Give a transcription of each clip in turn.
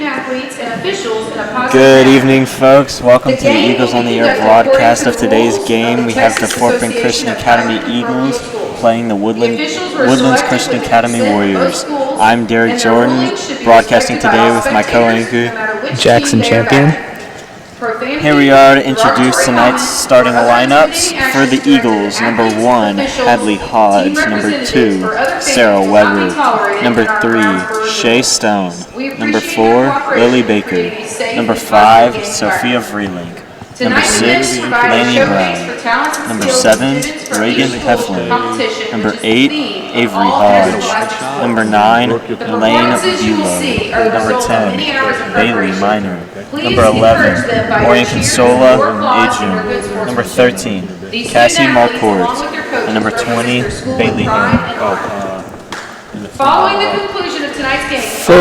athletes and officials in a positive Good manner. evening, folks. Welcome to the Eagles on the Air broadcast of today's game. We have the Fort Bend Christian Academy Eagles playing the Woodlands Christian Academy Warriors. I'm Derek Jordan, broadcasting today with my co-anchor, Jackson Champion. Here we are to introduce tonight's starting lineups for the Eagles. Number 1, Hadley Hodge. Number 2, Sarah Weber. Number 3, Shay Stone. Number 4, Lily Baker. Number 5, Sophia Freelink. Number 6, Laney Brown. Number 7, Reagan Heflin. Number 8, Avery Hodge. Number 9, Elaine Bulow. Number 10, Bailey Minor. Number 11, Maureen Consola Adrian. Number 13, Cassie Marcourt. And number 20, Bailey Ham. Following the conclusion of tonight's game, For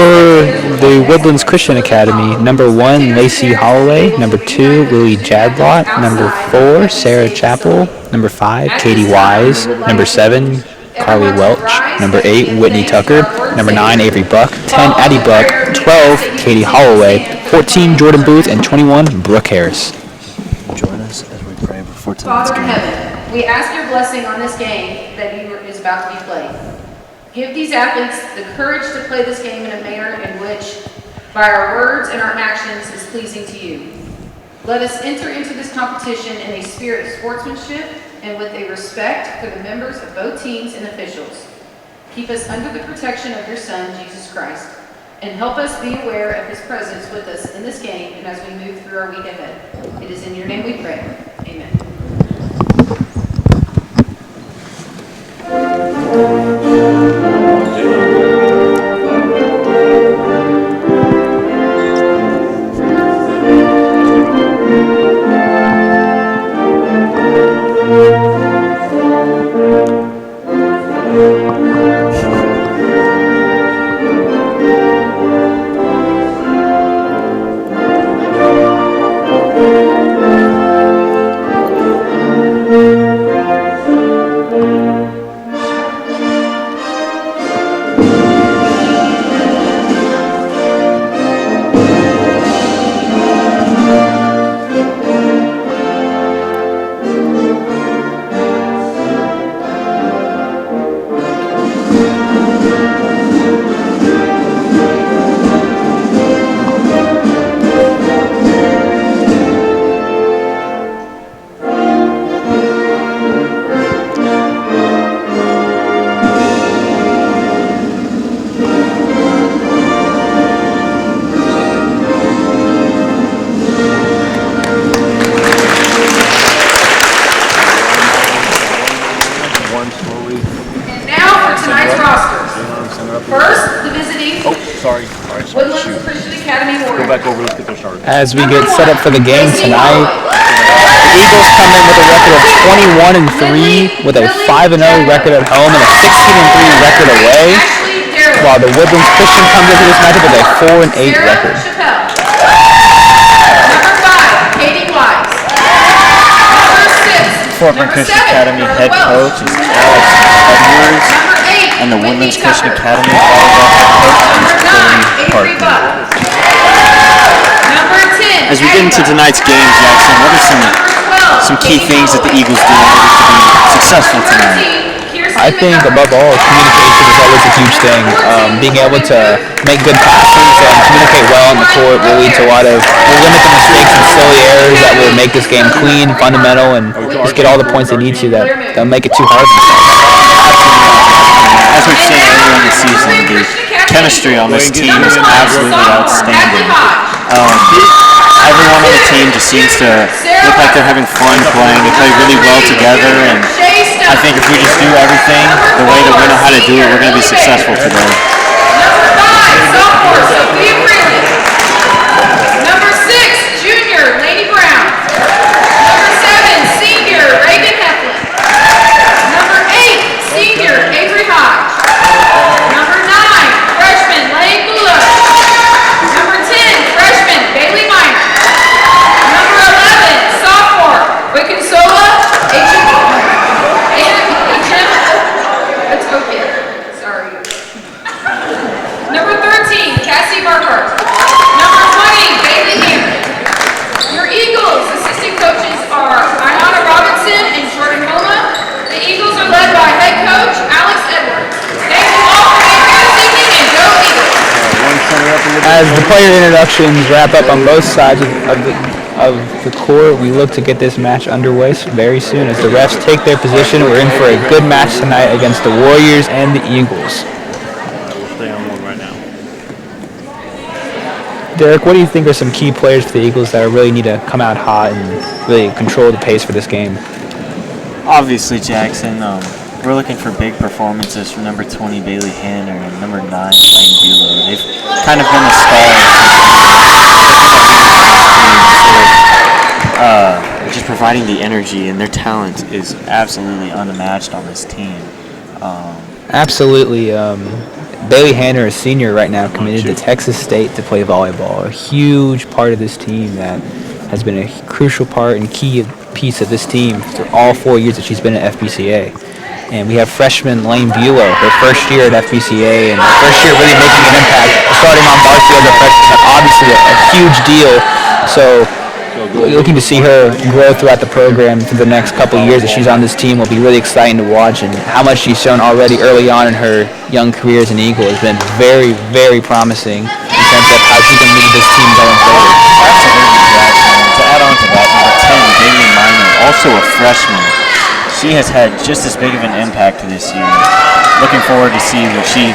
the Woodlands Christian Academy, number 1, Lacey Holloway. Number 2, Lily Jadlott. Number 4, Sarah Chappell. Number 5, Katie Wise. Number 7, Carly Welch. Number 8, Whitney Tucker. Number 9, Avery Buck. 10, Addie Buck. 12, Katie Holloway. 14, Jordan Booth. And 21, Brooke Harris. Join us as we pray before tonight's Father in game. heaven, we ask your blessing on this game that is about to be played. Give these athletes the courage to play this game in a manner in which, by our words and our actions, is pleasing to you. Let us enter into this competition in a spirit of sportsmanship and with a respect for the members of both teams and officials. Keep us under the protection of your Son, Jesus Christ, and help us be aware of his presence with us in this game and as we move through our week ahead. It is in your name we pray. Amen. As we get set up for the game tonight, the Eagles come in with a record of 21-3 with a 5-0 record at home and a 16-3 record away, while the Woodlands Christian comes into this matchup with a 4-8 record. Number 5, Katie Wise. Number 6, Fort Bend Christian Academy head coach is Alex Edwards, and the Woodlands Christian Academy volleyball head coach is Billy Parker. As we get into tonight's game, Jackson, what are some key things that the Eagles do in order to be successful tonight? I think above all, communication is always a huge thing. Being able to make good passes and communicate well on the court will lead to will limit the mistakes and silly errors that will make this game clean, fundamental, and just get all the points they need to that'll make it too hard. As we've seen earlier in the season, the chemistry on this team is absolutely outstanding. Everyone on the team just seems to look like they're having fun playing. They play really well together, and I think if we just do everything the way that we know how to do it, we're going to be successful today. Number 5, sophomore Sophia Freeland. Number 6, junior Laney Brown. Number 7, senior Reagan Heflin. Number 8, senior Avery Hodge. Number 9, freshman Lane Bulow. Number 10, freshman Bailey Minor. Number 11, sophomore Wiconsola Adrian. That's okay. Sorry. Number 13, Cassie Marker. player introductions wrap up on both sides of the court. We look to get this match underway very soon as the refs take their position. We're in for a good match tonight against the Warriors and the Eagles. We'll stay on one right now. Derek, what do you think are some key players for the Eagles that really need to come out hot and really control the pace for this game? Obviously, Jackson. We're looking for big performances from number 20, Bailey Hanner, and number 9, Lane Bulow. They've kind of been the stars. Just providing the energy, and their talent is absolutely unmatched on this team. Absolutely. Bailey Hanner, a senior right now, committed to Texas State to play volleyball. A huge part of this team that has been a crucial part and key piece of this team for all 4 years that she's been at FBCA. And we have freshman Lane Bulow, her first year at FBCA, and her first year really making an impact, starting on varsity as a freshman, obviously a huge deal. So looking to see her grow throughout the program for the next couple of years that she's on this team will be really exciting to watch, and how much she's shown already early on in her young career as an Eagle has been very, very promising in terms of how she can lead this team going forward. Absolutely, Jackson. To add on to that, number 10, Bailey Minor, also a freshman. She has had just as big of an impact this year. Looking forward to see what she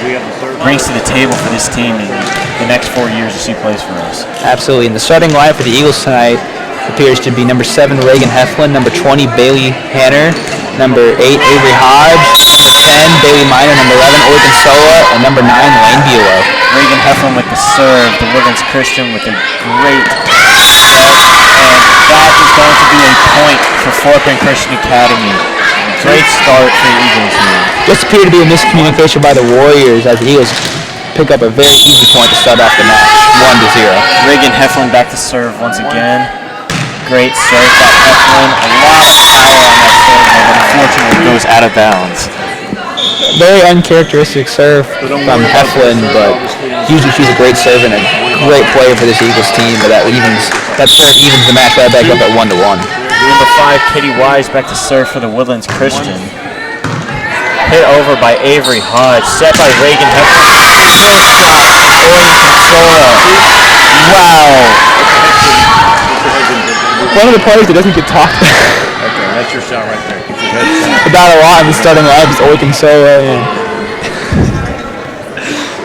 brings to the table for this team in the next 4 years that she plays for us. Absolutely. And the starting lineup for the Eagles tonight appears to be number 7, Reagan Heflin, number 20, Bailey Hanner, number 8, Avery Hodge, number 10, Bailey Minor, number 11, Oregon Sola, and number 9, Lane Bulow. Reagan Heflin with the serve, the Woodlands Christian with a great set, and that is going to be a point for Fort Bend Christian Academy. Great start for the Eagles here. Just appeared to be a miscommunication by the Warriors as the Eagles pick up a very easy point to start off the match, 1-0. Reagan Heflin back to serve once again. Great serve by Heflin. A lot of power on that serve, but unfortunately goes out of bounds. Very uncharacteristic serve from Heflin, but usually she's a great server and a great player for this Eagles team, but that serve evens the match right back up at 1-1. Number 5, Katie Wise back to serve for the Woodlands Christian. Hit over by Avery Hodge, set by Reagan Heflin. First shot, Oregon Consola. Wow. One of the players that doesn't get talked Okay, that's your shot right there. Get your head shot. about a lot in the starting lineup is Oregon Sola, and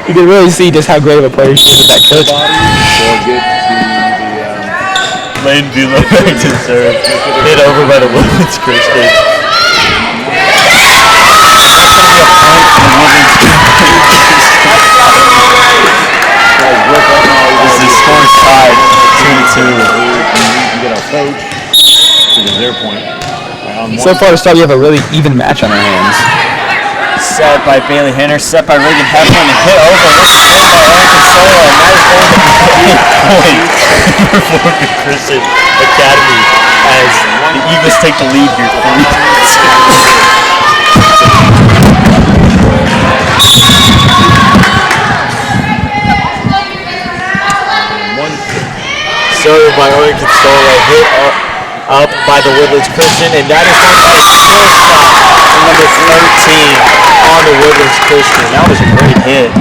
you can really see just how great of a player she is with that coach. Lane Bulow back to serve. Hit over by the Woodlands Christian. This is score tied 2-2. You get a coach to their point. So far to start, we have a really even match on our hands. Set by Bailey Hanner, set by Reagan Heflin, and hit over. Once again by Oregon Sola, and that is going to be a point for Fort Bend Christian Academy as the Eagles take the lead here 3-2. Served by Oregon Consola, hit up by the Woodlands Christian, and that is going to be a kill shot from number 13 on the Woodlands Christian. That was a great hit.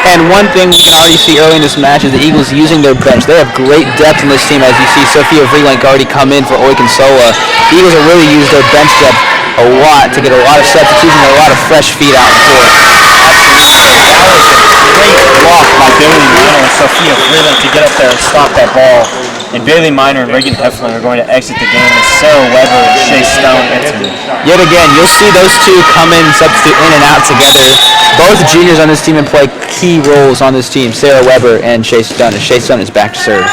And one thing we can already see early in this match is the Eagles using their bench. They have great depth in this team, as you see Sophia Vreeland already come in for Oregon Sola. The Eagles have really used their bench depth a lot to get a lot of substitutions and a lot of fresh feet out in court. Great block by Bailey Minor and Sophia Vreeland to get up there and stop that ball. And Bailey Minor and Reagan Heflin are going to exit the game as Sarah Weber and Shea Stone enter. Yet again, you'll see those two come in, substitute in and out together. Both juniors on this team and play key roles on this team, Sarah Weber and Shea Stone. And Shea Stone is back to serve.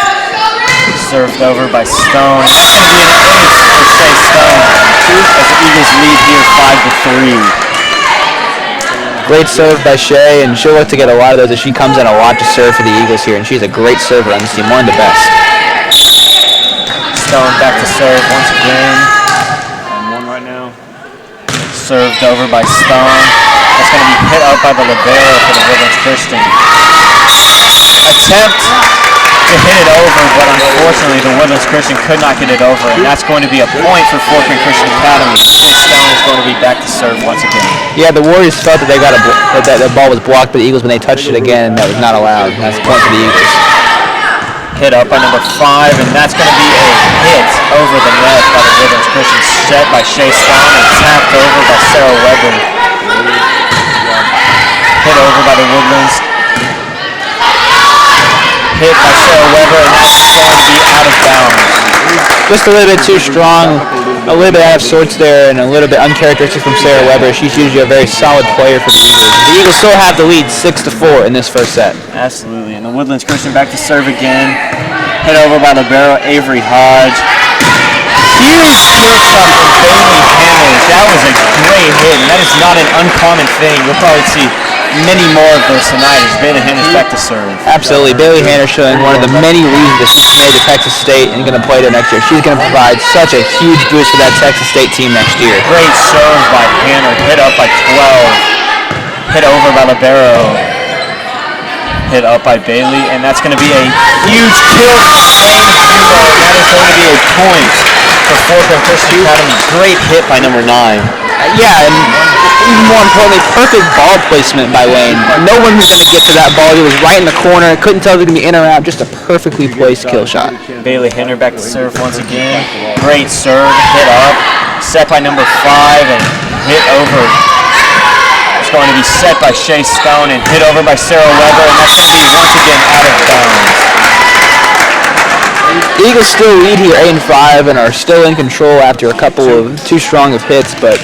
Served over by Stone. That's going to be an ace for Shea Stone as the Eagles lead here 5-3. Great serve by Shea, and she'll look to get a lot of those as she comes in a lot to serve for the Eagles here, and she's a great server on this team, one of the best. Stone back to serve once again. On one right now. Served over by Stone. That's going to be hit out by the libero for the Woodlands Christian. Attempt to hit it over, but unfortunately the Woodlands Christian could not get it over, and that's going to be a point for Fort Bend Christian Academy. Shea Stone is going to be back to serve once again. Yeah, the Warriors felt that they got that the ball was blocked by the Eagles when they touched it again. That was not allowed. That's a point for the Eagles. Hit up by number 5, and that's going to be a hit over the net by the Woodlands Christian, set by Shea Stone and tapped over by Sarah Weber. Hit over by the Woodlands. Hit by Sarah Weber, and that's going to be out of bounds. Just a little bit too strong, a little bit out of sorts there, and a little bit uncharacteristic from Sarah Weber. She's usually a very solid player for the Eagles. The Eagles still have the lead 6-4 in this first set. Absolutely, and the Woodlands Christian back to serve again. Hit over by libero Avery Hodge. Huge skill shot from Bailey Hammers. That was a great hit, and that is not an uncommon thing. You'll probably see many more of those tonight as Bailey Hammers back to serve. Absolutely. Bailey Hanner showing one of the many reasons that she's made to Texas State and going to play there next year. She's going to provide such a huge boost for that Texas State team next year. Great serve by Hanner. Hit up by 12. Hit over by libero. Hit up by Bailey, and that's going to be a huge kill from the same duo, and that is going to be a point for Fort Bend Christian Academy. Great hit by number 9. Yeah, and even more importantly, perfect ball placement by Wayne. No one was going to get to that ball. He was right in the corner. Couldn't tell if it was going to be in or out. Just a perfectly placed kill shot. Bailey Henner back to serve once again. Great serve, hit up, set by number 5, and hit over. It's going to be set by Shea Stone and hit over by Sarah Weber, and that's going to be once again out of bounds. The Eagles still lead here 8-5 and are still in control after a couple of too strong of hits, but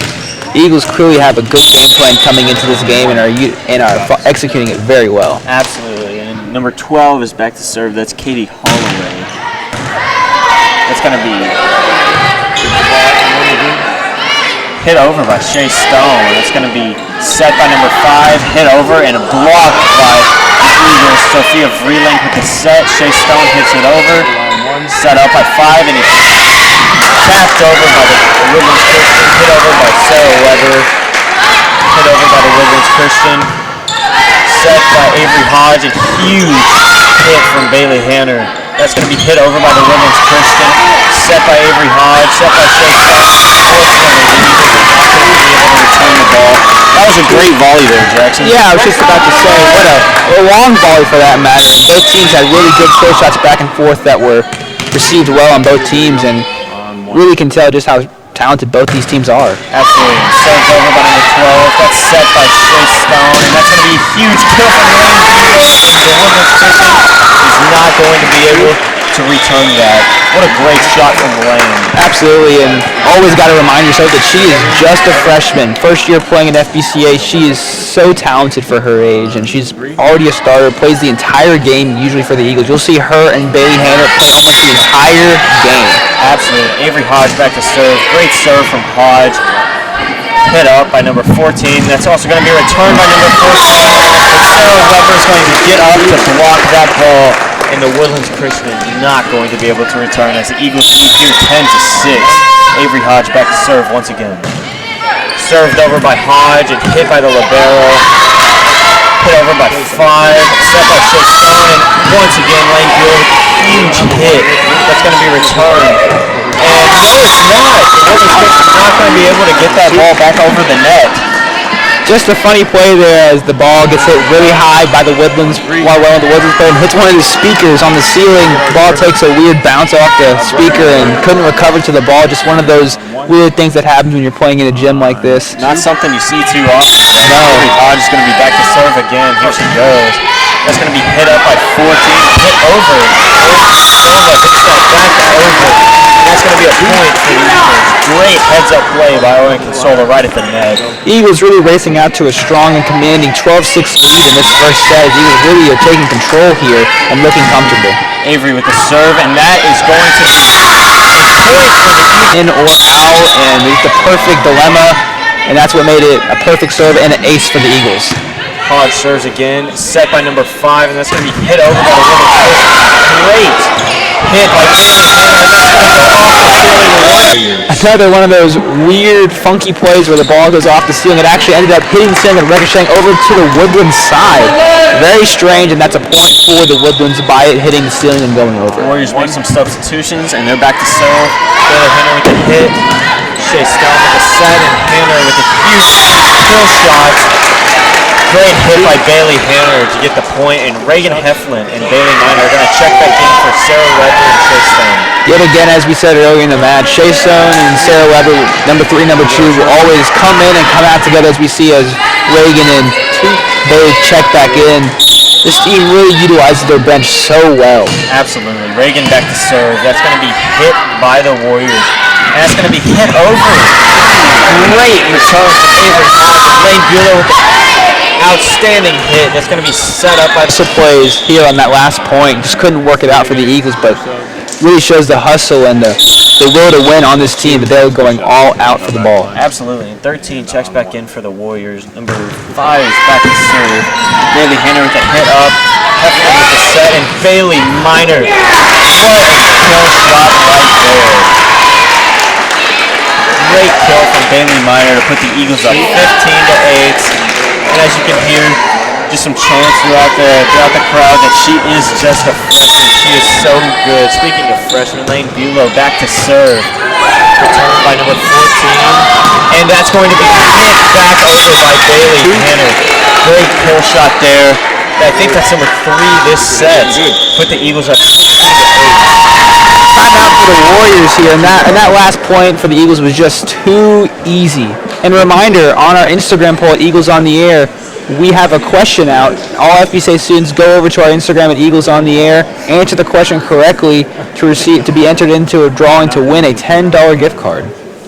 the Eagles clearly have a good game plan coming into this game and are executing it very well. Absolutely, and number 12 is back to serve. That's Katie Holloway. That's going to be hit over by Shea Stone. That's going to be set by number 5, hit over, and a block by the Eagles. Sophia Vreeling with the set. Shea Stone hits it over. Set up by 5, and it's tapped over by the Woodlands Christian. Hit over by Sarah Weber. Hit over by the Woodlands Christian. Set by Avery Hodge. A huge hit from Bailey Hanner. That's going to be hit over by the Woodlands Christian. Set by Avery Hodge. Set by Shea Stone. Return the ball. That was a great volley there, Jackson. Yeah, I was just about to say, what a long volley for that matter. Both teams had really good kill shots back and forth that were received well on both teams, and really can tell just how talented both these teams are. Absolutely. Served over by number 12. That's set by Shea Stone, and that's going to be a huge kill from Lane. The Woodlands Christian is not going to be able to return that. What a great shot from Lane. Absolutely, and always got to remind yourself that she is just a freshman. First year playing at FBCA, she is so talented for her age, and she's already a starter, plays the entire game usually for the Eagles. You'll see her and Bailey Hanner play almost the entire game. Absolutely. Avery Hodge back to serve. Great serve from Hodge. Hit up by number 14. That's also going to be returned by number 14. And Sarah Weber is going to get up to block that ball, and the Woodlands Christian is not going to be able to return as the Eagles lead here 10-6. Avery Hodge back to serve once again. Served over by Hodge and hit by the libero. Hit over by 5. Set by Shea Stone, and once again Lane Gill, huge hit. That's going to be returned. And no, it's not. The Woodlands Christian is not going to be able to get that ball back over the net. Just a funny play there as the ball gets hit really high by the Woodlands while one of the Woodlands players hits one of the speakers on the ceiling. The ball takes a weird bounce off the speaker and couldn't recover to the ball. Just one of those weird things that happens when you're playing in a gym like this. Not something you see too often. No. Avery Hodge is going to be back to serve again. Here she goes. That's going to be hit up by 14. Hit over. Silva hits that back over. And that's going to be a point for the Eagles. Great heads-up play by Owen Consola right at the net. Eagles really racing out to a strong and commanding 12-6 lead in this first set. Eagles really are taking control here and looking comfortable. Avery with the serve, and that is going to be a point for the Eagles. In or out, and it's the perfect dilemma, and that's what made it a perfect serve and an ace for the Eagles. Hodge serves again, set by number 5, and that's going to be hit over by the Woodlands Christian. Great hit by Bailey Hanner, and that's going to go off the ceiling. Another one of those weird, funky plays where the ball goes off the ceiling. It actually ended up hitting the ceiling and ricocheting over to the Woodlands side. Very strange, and that's a point for the Woodlands by it hitting the ceiling and going over. Warriors make some substitutions, and they're back to serve. Bailey Hanner with the hit. Shea Stone with the set, and Hanner with a huge kill shot. Great hit by Bailey Hanner to get the point, and Reagan Heflin and Bailey Miner are going to check back in for Sarah Weber and Shea Stone. Yet again, as we said earlier in the match, Shea Stone and Sarah Weber, number 3, number 2, will always come in and come out together, as we see as Reagan and Bailey check back in. This team really utilizes their bench so well. Absolutely. Reagan back to serve. That's going to be hit by the Warriors. And that's going to be hit over. Great return from Avery Hodge. Lane Bueller with the outstanding hit. That's going to be set up by the plays here on that last point. Just couldn't work it out for the Eagles, but really shows the hustle and the will to win on this team, but they're going all out for the ball. Absolutely. And 13 checks back in for the Warriors. Number 5 is back to serve. Bailey Hanner with the hit up. Heflin with the set, and Bailey Miner. What a kill shot right there. Great kill from Bailey Miner to put the Eagles up 15-8. And as you can hear, just some chants throughout the crowd that she is just a freshman. She is so good. Speaking of freshmen, Lane Bueller back to serve. Returned by number 14. And that's going to be hit back over by Bailey Hanner. Great kill shot there. I think that's number 3 this set. Put the Eagles up 15-8. Timeout for the Warriors here, and that last point for the Eagles was just too easy. And a reminder, on our Instagram poll at Eagles on the Air, we have a question out. All FBCA students go over to our Instagram at Eagles on the Air, answer the question correctly to be entered into a drawing to win a $10 gift card.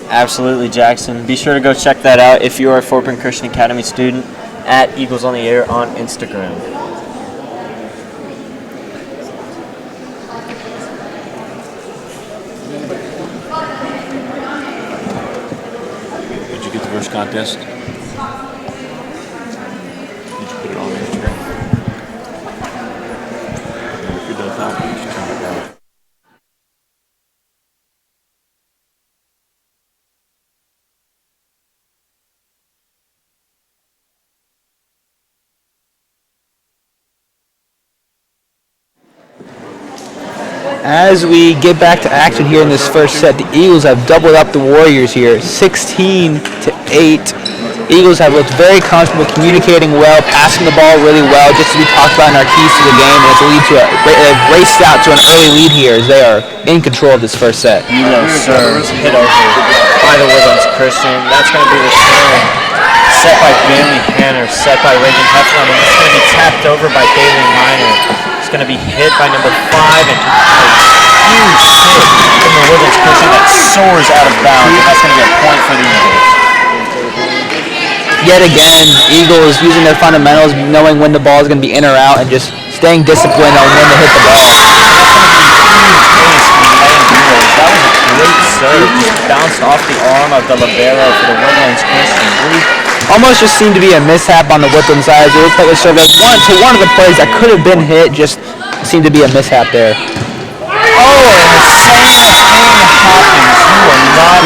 Absolutely, Jackson. Be sure to go check that out if you are a Fort Bend Christian Academy student at Eagles on the Air on Instagram. Did you get the first contest? Did you put it on Instagram? If you're done talking, you should turn it down. As we get back to action here in this first set, the Eagles have doubled up the Warriors here, 16-8. Eagles have looked very comfortable, communicating well, passing the ball really well, just as we talked about in our keys to the game, and they've raced out to an early lead here as they are in control of this first set. Elo serves, hit over by the Woodlands Christian. That's going to be returned. Set by Bailey Hanner, set by Reagan Heflin, and it's going to be tapped over by Bailey Miner. It's going to be hit by number 5, and a huge hit from the Woodlands Christian that soars out of bounds, and that's going to be a point for the Eagles. Yet again, Eagles using their fundamentals, knowing when the ball is going to be in or out, and just staying disciplined on when to hit the ball. That was a great serve, just bounced off the arm of the libero for the Woodlands Christian. Almost just seemed to be a mishap on the Woodland side. It looked like it served one of the plays that could have been hit, just seemed to be a mishap there. Oh, and the same thing happens. You will not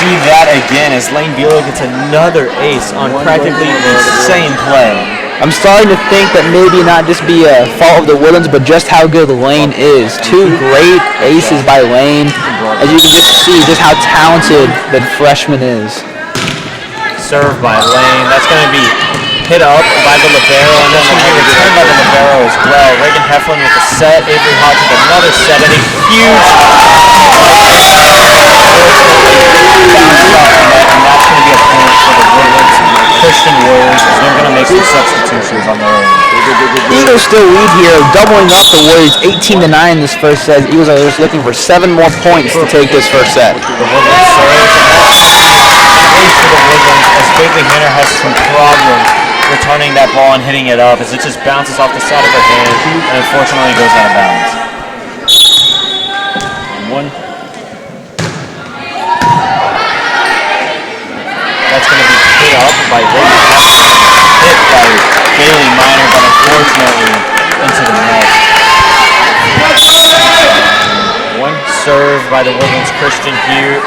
see that again as Lane Bueller gets another ace on practically the same play. I'm starting to think that maybe not just be a fault of the Woodlands, but just how good Lane is. 2 great aces by Lane, as you can just see just how talented the freshman is. Served by Lane. That's going to be hit up by the libero, and that's going to be returned by the libero as well. Reagan Heflin with the set, Avery Hodge with another set, and a huge and that's going to be a point for the Woodlands Christian Warriors as they're going to make some substitutions on their own. Eagles still lead here, doubling up the Warriors 18-9 in this first set. Eagles are just looking for 7 more points to take this first set. The Woodlands serves, and that's for the Woodlands as Bailey Hanner has some problems returning that ball and hitting it up as it just bounces off the side of her hand and unfortunately goes out of bounds. That's going to be hit up by Reagan Heflin, hit by Bailey Miner, but unfortunately into the net. serve by the Woodlands Christian here.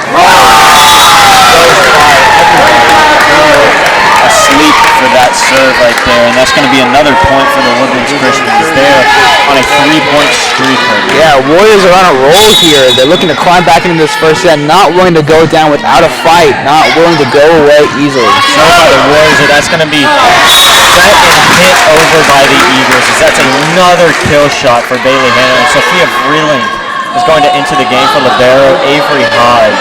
Asleep for that serve right there, and that's going to be another point for the Woodlands Christians. They're on a 3-point streak right now. Yeah, Warriors are on a roll here. They're looking to climb back into this first set, not willing to go down without a fight, not willing to go away easily. Serve by the Warriors, and that's going to be set and hit over by the Eagles. That's another kill shot for Bailey Hannah, and Sophia Vreeling is going to enter the game for libero Avery Hodge.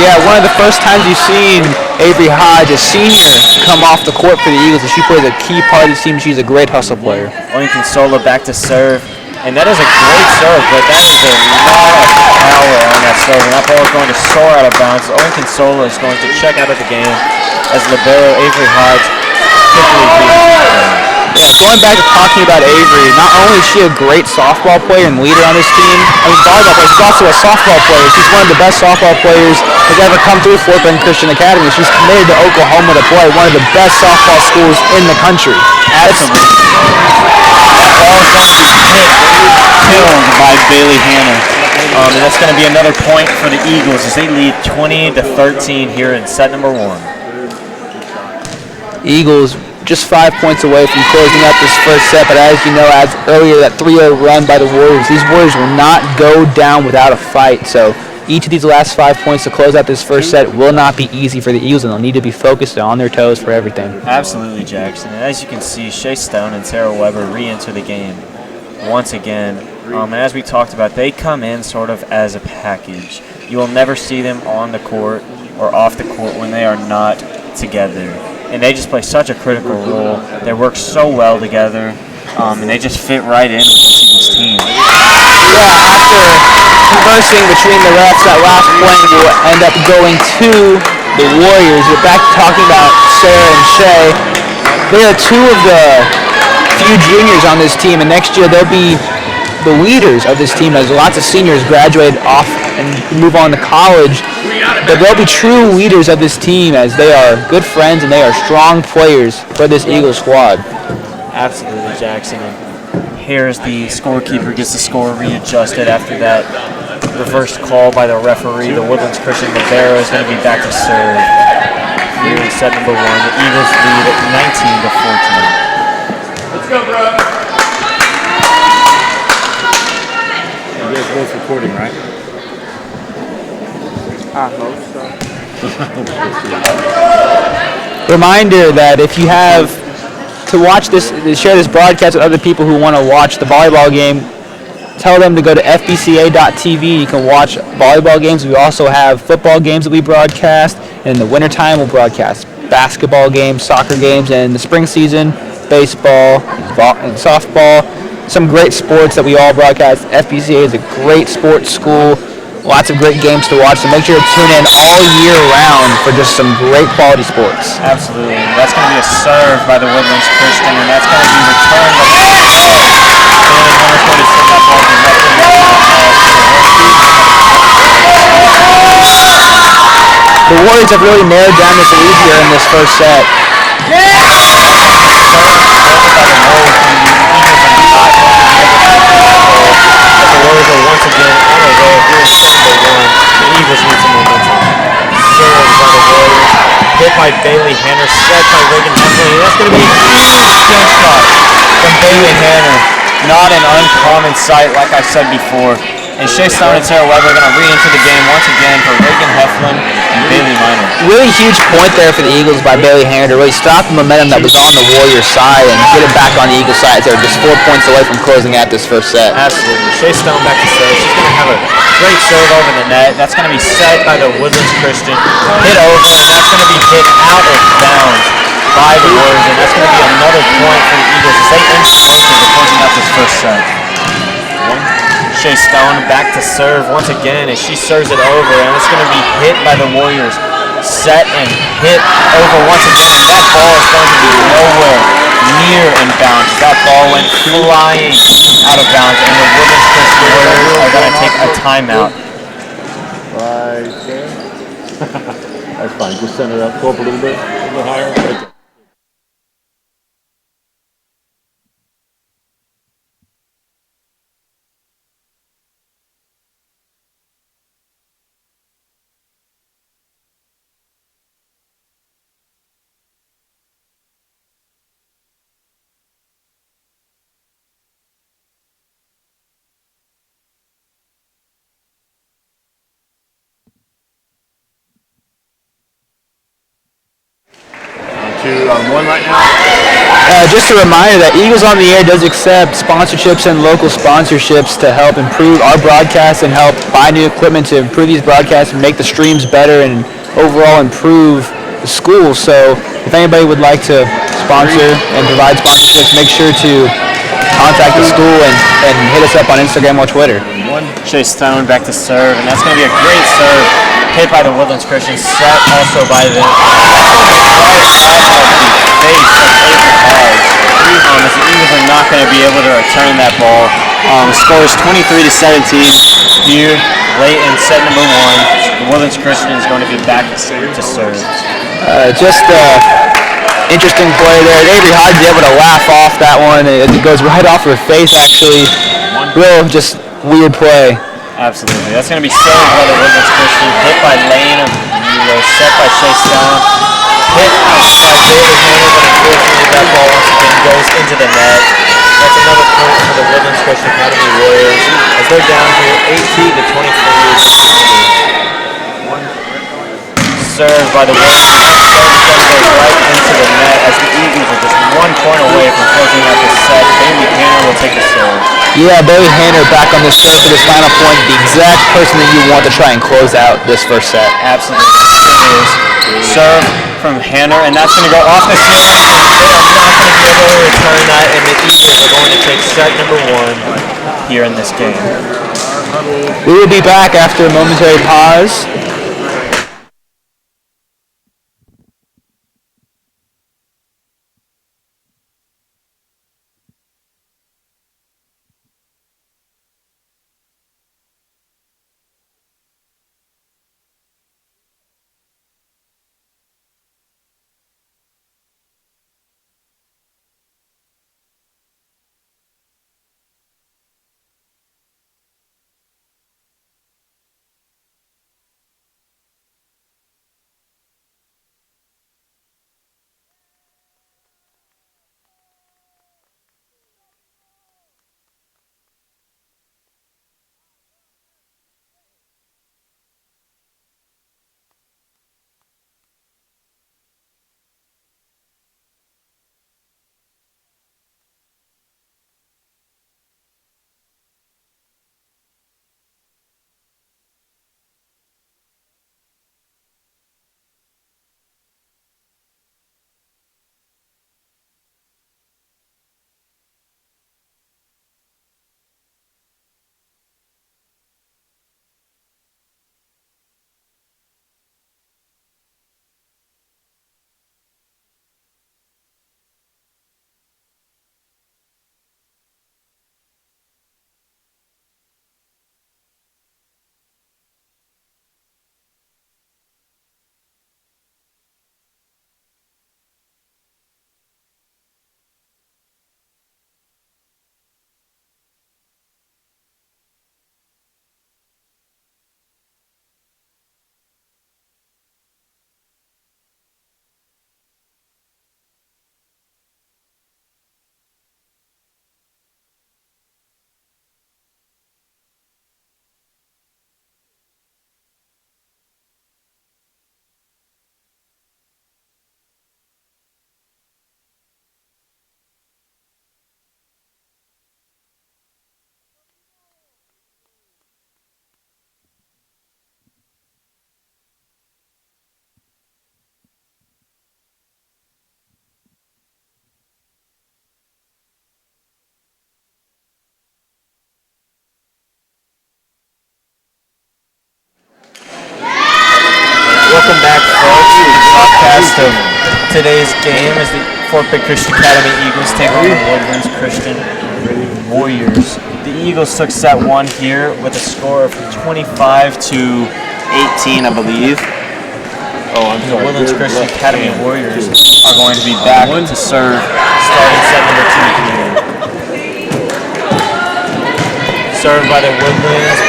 Yeah, one of the first times you've seen Avery Hodge, a senior, come off the court for the Eagles, and she plays a key part of the team. She's a great hustle player. Lincoln Sola back to serve, and that is a great serve, but that is a lot of power on that serve, and that ball is going to soar out of bounds. Lincoln Sola is going to check out of the game as libero Avery Hodge quickly beats. Yeah, going back to talking about Avery, not only is she a great softball player and leader on this team, volleyball player, she's also a softball player. She's one of the best softball players that's ever come through Fort Bend Christian Academy. She's committed to Oklahoma to play, one of the best softball schools in the country. Absolutely. That ball is going to be killed by Bailey Hannah. And that's going to be another point for the Eagles as they lead 20-13 here in set number 1. Eagles just 5 points away from closing out this first set, but as you know, as earlier, that 3-0 run by the Warriors, these Warriors will not go down without a fight. So each of these last 5 points to close out this first set will not be easy for the Eagles, and they'll need to be focused and on their toes for everything. Absolutely, Jackson. And as you can see, Shea Stone and Sarah Weber re-enter the game once again. And as we talked about, they come in sort of as a package. You will never see them on the court or off the court when they are not together. And they just play such a critical role. They work so well together, and they just fit right in with this Eagles team. Yeah, after conversing between the refs, that last point will end up going to the Warriors. We're back to talking about Sarah and Shay. They are two of the few juniors on this team, and next year they'll be the leaders of this team as lots of seniors graduate off and move on to college. But they'll be true leaders of this team as they are good friends and they are strong players for this Eagles squad. Absolutely, Jackson. And here's the scorekeeper, gets the score readjusted after that reversed call by the referee. The Woodlands Christian libero is going to be back to serve here in set number 1. The Eagles lead at 19-14. Let's go, bro. You guys both recording, right? I hope so. Reminder that if you have to watch this, share this broadcast with other people who want to watch the volleyball game, tell them to go to FBCA.tv. You can watch volleyball games. We also have football games that we broadcast. And in the wintertime, we'll broadcast basketball games, soccer games, and in the spring season, baseball and softball. Some great sports that we all broadcast. FBCA is a great sports school. Lots of great games to watch, so make sure to tune in all year round for just some great quality sports. Absolutely. And that's going to be a serve by the Woodlands Christian, and that's going to be returned by the Hunter's going to send that ball directly into the Warriors have really narrowed down this lead here in this first set. Warriors are once again on a roll here in set number 1. The Eagles need some momentum. Serve by the Warriors. Hit by Bailey Hanner. Set by Reagan Heflin. That's going to be a huge kill shot from Bailey Hanner. Not an uncommon sight, like I said before. And Shea Stone and Sarah Weber are going to re-enter the game once again for Reagan Heflin and Bailey Miner. Really huge point there for the Eagles by Bailey Hanner to really stop the momentum that was on the Warriors side and get it back on the Eagles side. They're just 4 points away from closing out this first set. Absolutely. Shea Stone back to serve. She's going to have a great serve over the net. That's going to be set by the Woodlands Christian. Hit over, and that's going to be hit out of bounds by the Warriors, and that's going to be another point for the Eagles as they end the closing out this first set. Shea Stone back to serve once again as she serves it over, and it's going to be hit by the Warriors. Set and hit over once again, and that ball is going to be nowhere near in bounds. That ball went flying out of bounds, and the Woodlands Christian Warriors are going to take a timeout. Right there. That's fine. Just center it up. Go up a little bit higher. Right there. 2-on-1 right now. Just a reminder that Eagles on the Air does accept sponsorships and local sponsorships to help improve our broadcasts and help buy new equipment to improve these broadcasts and make the streams better and overall improve the school. So if anybody would like to sponsor and provide sponsorships, make sure to contact the school and hit us up on Instagram or Twitter. Chase Stone back to serve, and that's going to be a great serve. Hit by the Woodlands Christian, set also by the face of Avery Hodge. As the Eagles are not going to be able to return that ball. The score is 23-17 here late in set number 1. The Woodlands Christian is going to be back to serve. Interesting play there. Avery Hodge is able to laugh off that one. It goes right off her face, actually. Real just weird play. Absolutely. That's going to be served by the Woodlands Christian. Hit by Lane of Euro. Set by Chase Stone. Hit by Bailey Hanner, but unfortunately that ball once again goes into the net. That's another point for the Woodlands Christian Academy Warriors as they're down here 18-23. Served by the Woodlands Christian goes right into the net as the Eagles are just 1 point away from closing out this set. Bailey Hanner will take the serve. Yeah, Bailey Hanner back on this serve for this final point. The exact person that you want to try and close out this first set. Absolutely. It is. Serve from Hanner, and that's going to go off the ceiling. They are not going to be able to return that, and the Eagles are going to take set number 1 here in this game. We will be back after a momentary pause. Welcome back, folks, to the broadcast of today's game as the Fort Bend Christian Academy Eagles take on the Woodlands Christian Warriors. The Eagles took set 1 here with a score of 25-18, I believe. The Woodlands Christian Academy Warriors are going to be back to serve starting set number 2 here. Served by the Woodlands,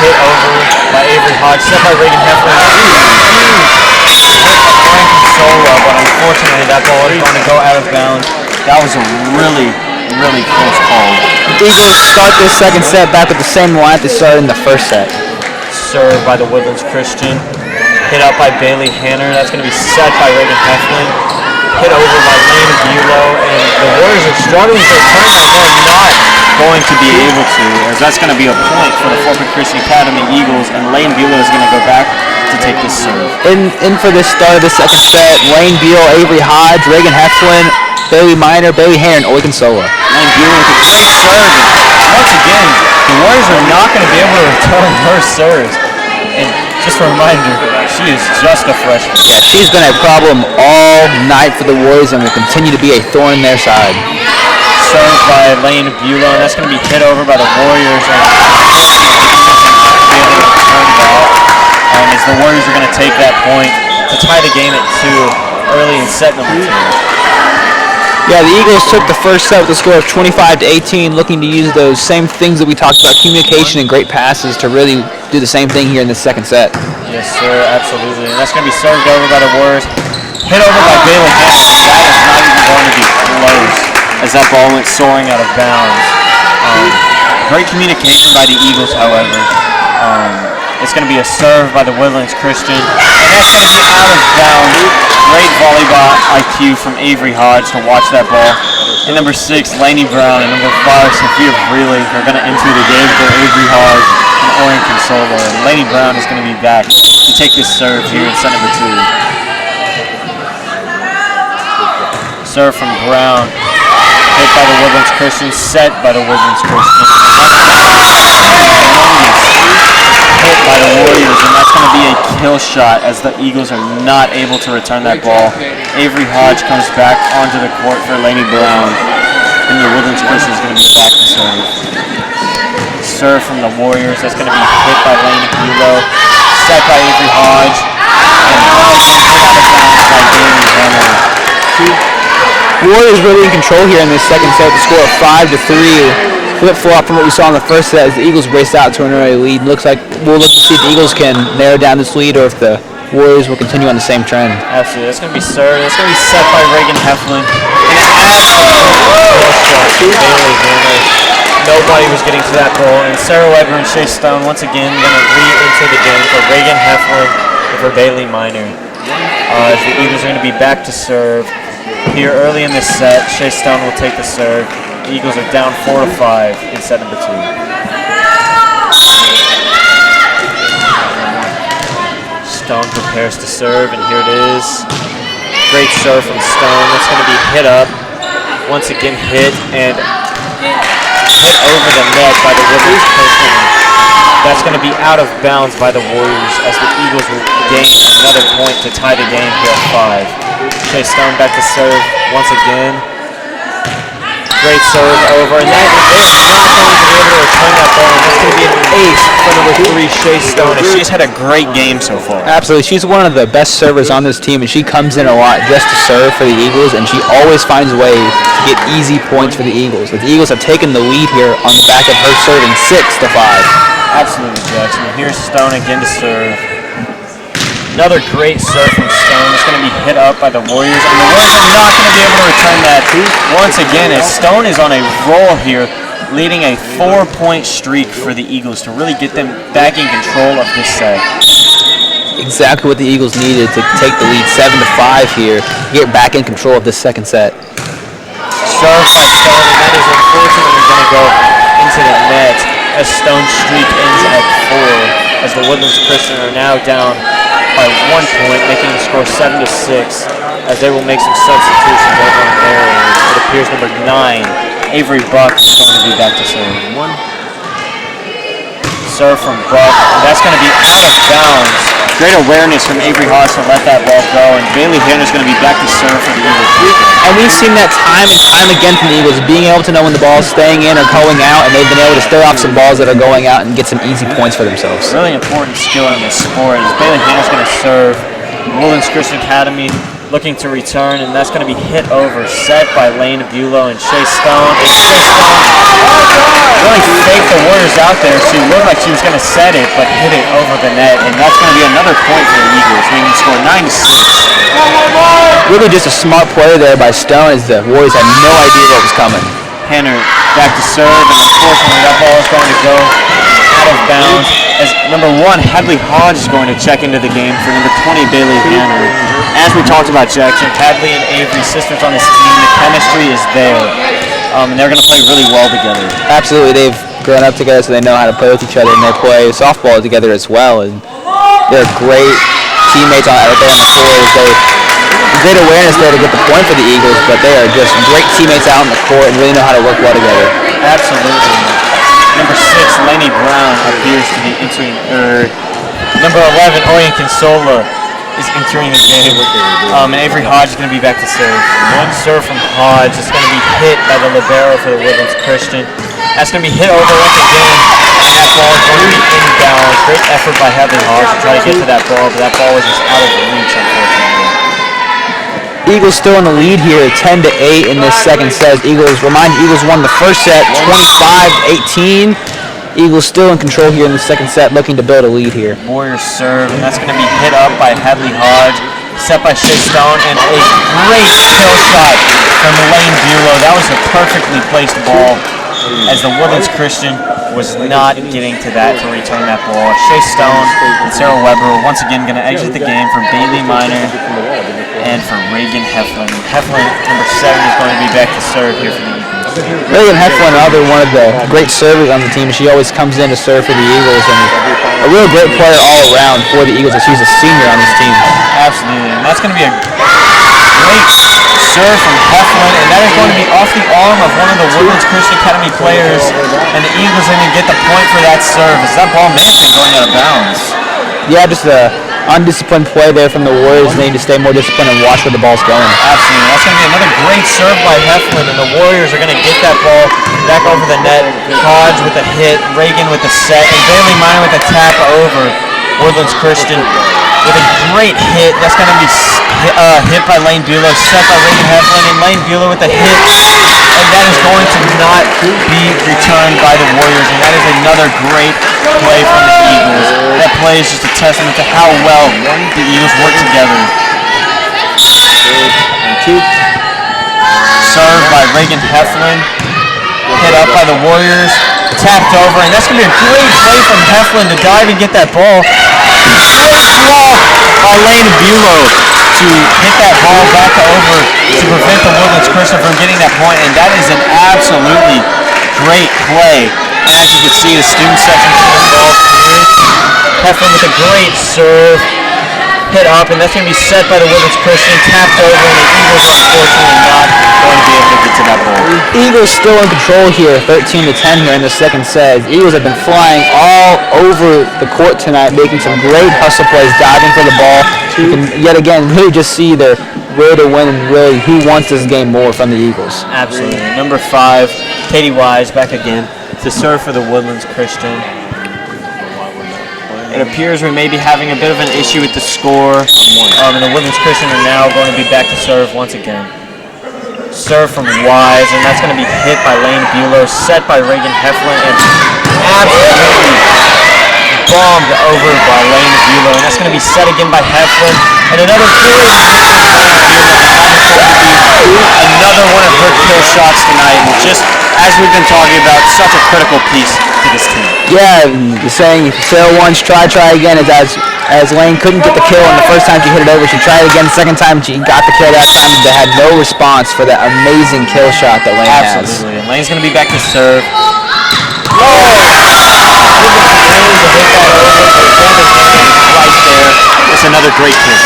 hit over by Avery Hodge, set by Reagan Heffler. But unfortunately that ball is going to go out of bounds. That was a really close call. The Eagles start this second set back with the same line they started in the first set. Served by the Woodlands Christian. Hit out by Bailey Hanner. That's going to be set by Reagan Hefflin. hit over by Lane Bulow, and the Warriors are struggling to return that. They're not going to be able to, as that's going to be a point for the Fort Pitt Christian Academy Eagles, and Lane Bulow is going to go back to take this serve. In for this start of the second set, Lane Buell, Avery Hodge, Reagan Heflin, Bailey Miner, Bailey Hare, and Oy Consola. Lane Bulow with a great serve. Once again, the Warriors are not going to be able to return her serves. And just a reminder, she is just a freshman. Yeah, she's been a problem all night for the Warriors and will continue to be a thorn in their side. Served by Lane Bulow, and that's going to be hit over by the Warriors. And as the Warriors are going to take that point to tie the game at 2 early in set number 2. Yeah, the Eagles took the first set with a score of 25-18, looking to use those same things that we talked about, communication and great passes, to really do the same thing here in the second set. Yes, sir, absolutely. And that's going to be served over by the Warriors. Hit over by Bailey Hare. That is not even going to be close as that ball went soaring out of bounds. Great communication by the Eagles, however. It's going to be a serve by the Woodlands Christian, and that's going to be out of bounds. Great volleyball IQ from Avery Hodge to watch that ball. And number 6, Lainey Brown, and number 5, Sophia Vreeling are going to enter the game for Avery Hodge and Oren Consola. And Lainey Brown is going to be back to take this serve here in set number 2. Serve from Brown, hit by the Woodlands Christian, set by the Woodlands Christian. Hit by the Warriors, and that's going to be a kill shot as the Eagles are not able to return that ball. Avery Hodge comes back onto the court for Lainey Brown, and the Woodlands Christian is going to be back to serve. Serve from the Warriors, that's going to be hit by Lainey Bulow, set by Avery Hodge, and hit out of bounds by Bailey Hare. Warriors really in control here in this second set with a score of 5-3. Flip-flop from what we saw in the first set as the Eagles raced out to an early lead. Looks like we'll look to see if the Eagles can narrow down this lead or if the Warriors will continue on the same trend. Absolutely. That's going to be served. That's going to be set by Reagan Heflin. Nobody was getting to that ball. And Sarah Weber and Shea Stone once again going to re-enter the game for Reagan Heflin and for Bailey Miner. As the Eagles are going to be back to serve here early in this set. Shea Stone will take the serve. The Eagles are down 4-5 in set number 2. Stone prepares to serve, and here it is. Great serve from Stone. That's going to be hit up. Once again hit, and hit over the net by the Woodlands Christian. That's going to be out of bounds by the Warriors as the Eagles will gain another point to tie the game here at 5. Shea Stone back to serve once again. Great serve over, and that is not going to be able to return that ball. And that's going to be an ace for number 3, Shea Stone. And she's had a great game so far. Absolutely. She's one of the best servers on this team, and she comes in a lot just to serve for the Eagles, and she always finds ways to get easy points for the Eagles. The Eagles have taken the lead here on the back of her serving 6-5. Absolutely, Jackson. And here's Stone again to serve. Another great serve from Stone. It's going to be hit up by the Warriors, and the Warriors are not going to be able to return that. Once again, as Stone is on a roll here, leading a 4-point streak for the Eagles to really get them back in control of this set. Exactly what the Eagles needed to take the lead 7-5 here, get back in control of this second set. Serve by Stone, and that is unfortunately going to go into the net as Stone's streak ends at 4, as the Woodlands Christian are now down by 1 point, making the score 7-6, as they will make some substitutions over on their end. It appears number 9, Avery Buck, is going to be back to serve. Serve from Buck, that's going to be out of bounds. Great awareness from Avery Hodge to let that ball go, and Bailey Hare is going to be back to serve for the Eagles. And we've seen that time and time again from the Eagles, being able to know when the ball is staying in or going out, and they've been able to stir off some balls that are going out and get some easy points for themselves. Really important skill in this sport is Bailey Hare is going to serve. Woodlands Christian Academy looking to return, and that's going to be hit over, set by Lane Bulow and Shea Stone. And Shea Stone really faked the Warriors out there. She looked like she was going to set it, but hit it over the net, and that's going to be another point for the Eagles, making the score 9-6. Really just a smart play there by Stone, as the Warriors had no idea what was coming. Henner back to serve, and unfortunately that ball is going to go out of bounds. As number 1, Hadley Hodge is going to check into the game for number 20, Bailey Hanner. As we talked about, Jackson, Hadley and Avery, sisters on this team, the chemistry is there. And they're going to play really well together. Absolutely, they've grown up together, so they know how to play with each other, and they play softball together as well. And they're great teammates out there on the court. There's great awareness there to get the point for the Eagles, but they are just great teammates out on the court and really know how to work well together. Absolutely. Number 6, Laney Brown appears to be entering. Number 11, Orion Consola is entering the game. And Avery Hodge is going to be back to serve. One serve from Hodge is going to be hit by the libero for the Woodlands Christian. That's going to be hit over once again. And that ball is going to be inbound. Great effort by Hadley Hodge to try to get to that ball, but that ball was just out of reach, unfortunately. Eagles still in the lead here, 10-8 in this second set. Eagles won the first set, 25-18. Eagles still in control here in the second set, looking to build a lead here. Warriors serve, and that's going to be hit up by Hadley Hodge, set by Shea Stone, and a great kill shot from Elaine Bulow. That was a perfectly placed ball, as the Woodlands Christian was not getting to that to return that ball. Shea Stone and Sarah Weber once again going to exit the game for Bailey Miner and for Reagan Heflin. Heflin, number 7, is going to be back to serve here for the Eagles. Reagan Heflin, another one of the great servers on the team. She always comes in to serve for the Eagles, and a real great player all around for the Eagles, as she's a senior on this team. Absolutely, and that's going to be a great serve from Heflin, and that is going to be off the arm of one of the Woodlands Christian Academy players, and the Eagles are going to get the point for that serve, as that ball may have been going out of bounds. Yeah, just a undisciplined play there from the Warriors. They need to stay more disciplined and watch where the ball's going. Absolutely. That's going to be another great serve by Heflin, and the Warriors are going to get that ball back over the net. Hodge with a hit, Reagan with a set, and Bailey Miner with a tap over Woodlands Christian with a great hit. That's going to be hit by Lane Bulow, set by Reagan Heflin, and Lane Bulow with a hit, and that is going to not be returned by the Warriors, and that is another great play from the Eagles. That play is just a testament to how well the Eagles work together. Served by Reagan Heflin, hit up by the Warriors, tapped over, and that's going to be a great play from Heflin to dive and get that ball. Great block by Lane Bulow to hit that ball back over to prevent the Woodlands Christian from getting that point, and that is an absolutely great play. And as you can see, the student section is involved here. Heflin with a great serve, hit up, and that's going to be set by the Woodlands Christian, tapped over, and the Eagles are unfortunately not going to be able to get to that ball. Eagles still in control here, 13-10 here in the second set. Eagles have been flying all over the court tonight, making some great hustle plays, diving for the ball. You can yet again really just see their way to win and really who wants this game more from the Eagles. Absolutely. Number 5, Katie Wise back again to serve for the Woodlands Christian. It appears we may be having a bit of an issue with the score, and the Woodlands Christian are now going to be back to serve once again. Serve from Wise, and that's going to be hit by Lane Bulow, set by Reagan Heflin, and absolutely bombed over by Lane Bulow, and that's going to be set again by Heflin, and another good another one of her kill shots tonight, and just as we've been talking about, such a critical piece to this team. Yeah, the saying, if you fail once, try again. As Lane couldn't get the kill, and the first time she hit it over, she tried again. The second time she got the kill. That time they had no response for that amazing kill shot that Lane has. Absolutely, and Lane's going to be back to serve. It's another great kill.